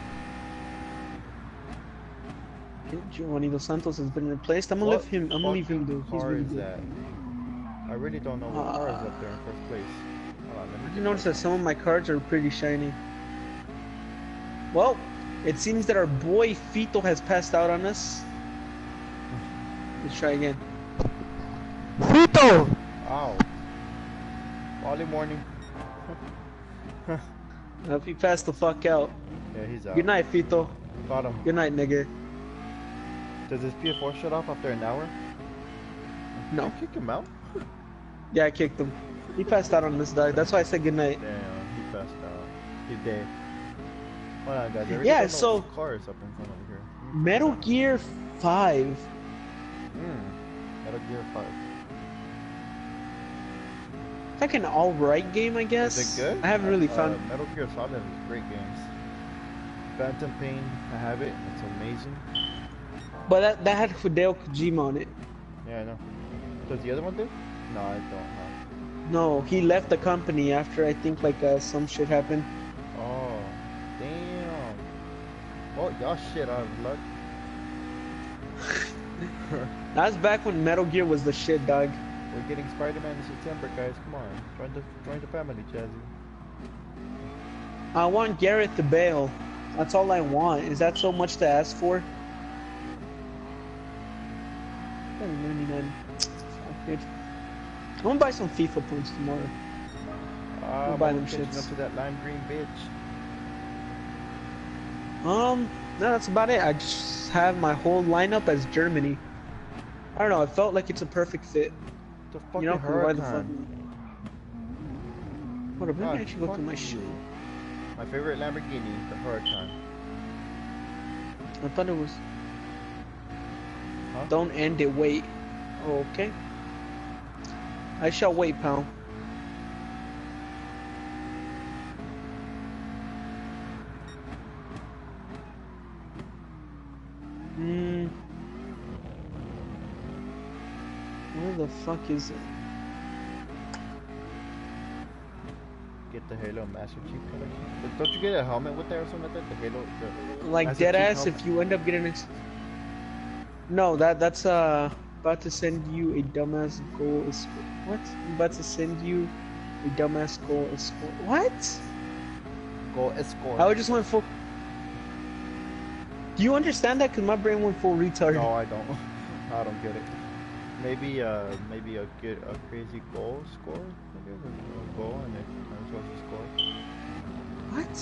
Giovanni Dos Santos has been replaced. I'm gonna leave him. I'm gonna leave him do. He's car really is good. that? I really don't know what car is up there in first place. Hold on, let me You notice that some of my cards are pretty shiny. Well, it seems that our boy Fito has passed out on us. Let's try again. Fito! Ow. Early morning. I hope he passed the fuck out. Yeah, he's out. Good night, Fito. Got him. Good night, nigga. Does his PS4 shut off after an hour? No. Kick him out? Yeah, I kicked him. He passed out on this dog. That's why I said good night. Damn, he passed out. He's dead. Hold on, guys. I really Yeah, don't know so- what car is up in front of here. Metal Gear 5. Metal Gear 5. It's like an alright game, I guess. Is it good? I haven't really found. Metal Gear Solid is great games. Phantom Pain, I have it. It's amazing. But that had Hideo Kojima on it. Yeah, I know. Does the other one do? No, I don't know. No, he left the company after I think like some shit happened. Oh, damn. Oh, y'all shit out of luck. That's back when Metal Gear was the shit, dog. We're getting Spider-Man in September, guys. Come on, join the family, Jazzy. I want Gareth to bail. That's all I want. Is that so much to ask for? 99. Fuck it. I'm gonna buy some FIFA points tomorrow. Ah, buy I'm them catching shits. up to that lime green bitch. No, that's about it. I just have my whole lineup as Germany. I don't know. It felt like it's a perfect fit. The fucking You know, why the fuck? Huracan. Hold up, let me God, actually look fuck through my you. shit. My favorite Lamborghini, the Huracan. I thought it was. Huh? Don't end it. Wait. Okay. I shall wait, pal. Where the fuck is it? Get the Halo Master Chief Collection. But don't you get a helmet with that or something like that? The Halo. Like Master dead Chief ass, helmet? if you end up getting it. No, that's about to send you a dumbass goal escort. What? I'm about to send you a dumbass goal escort. What? Go escort. I just went full. Do you understand that? Cause my brain went full retard. No, I don't. I don't get it. maybe a crazy goal score. I guess a goal and then I'm supposed to score. What?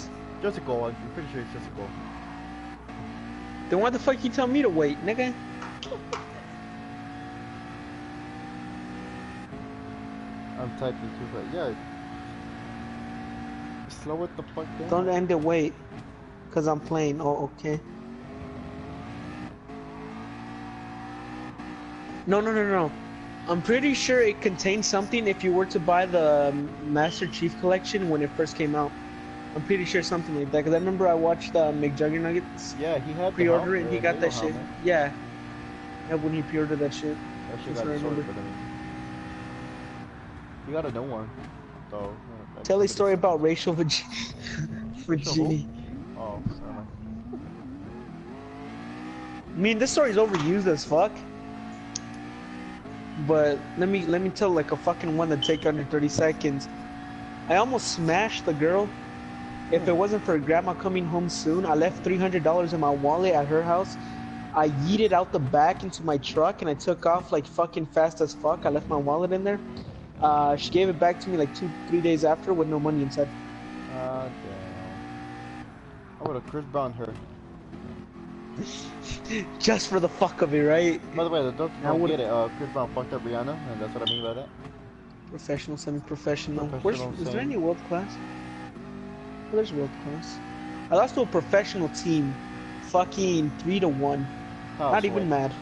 Just a goal. I'm pretty sure it's just a goal. Then why the fuck you tell me to wait, nigga? I'm typing too, but yeah. Slow it the fuck down. Don't end it, wait. Cause I'm playing. Oh, okay. No. I'm pretty sure it contains something if you were to buy the Master Chief Collection when it first came out. I'm pretty sure something like that. Cause I remember I watched McJuggernuggets Yeah, he had pre-order it and he got Halo that shit. helmet. Yeah. Yeah, when he pre-ordered that shit. That shit That's got what I destroyed, remember. but I mean, he got a new one. So. Tell a story about racial Racial virginity. Oh, I don't know. I mean, this story's overused as fuck. But let me tell like a fucking one that take under 30 seconds. I almost smashed the girl. If it wasn't for grandma coming home soon, I left $300 in my wallet at her house. I yeeted out the back into my truck and I took off like fucking fast as fuck. I left my wallet in there. She gave it back to me like 2-3 days after with no money inside. Damn. I would have Chris Brown her. Just for the fuck of it, right? By the way, don't would- get it. Chris Brown fucked up Rihanna, and that's what I mean by that. Professional, semi-professional. Professional, Is there same. any world class? Oh, there's world class. I lost to a professional team. Fucking 3-1. Oh, Not even mad.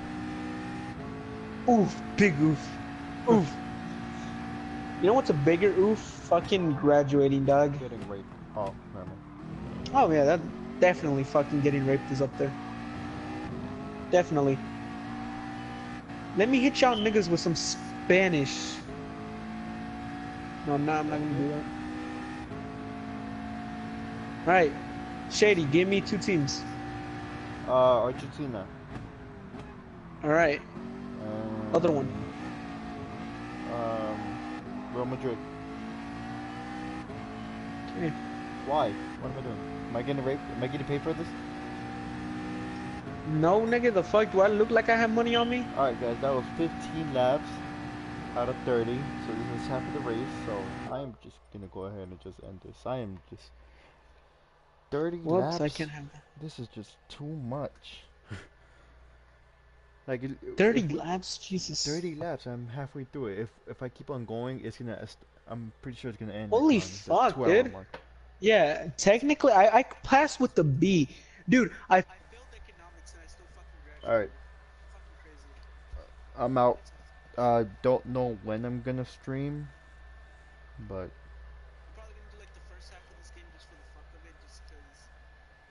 Oof, big oof. Oof. You know what's a bigger oof? Fucking graduating, dog. Getting raped. Oh, never mind. Oh yeah, that definitely fucking getting raped is up there. Definitely. Let me hit y'all niggas with some Spanish. No, I'm not gonna do that. Alright. Shady, give me 2 teams. Argentina. Alright. Other one. Real Madrid. Okay. Why? What am I doing? Am I getting raped? Am I getting paid for this? No, nigga, the fuck? Do I look like I have money on me? Alright guys, that was 15 laps out of 30. So this is half of the race. So I am just gonna go ahead and just end this. I am just 30 Whoops, laps. I can't have that. This is just too much. Like 30 laps? Jesus. 30 laps. I'm halfway through it. If I keep on going, it's gonna. I'm pretty sure it's gonna end. Holy like, on the fuck, 2 hour dude. mark. Yeah, technically, I passed with the B. Dude, I failed economics and I still fucking graduated. Alright, Fucking crazy. I'm out. Don't know when I'm gonna stream, but I'm probably gonna do like the first half of this game just for the fuck of it, just because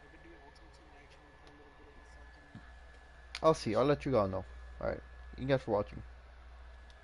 I've been doing Ultimate Team and I actually want to play a little bit of the fucking... I'll see. I'll let you all know. Alright, you guys for watching.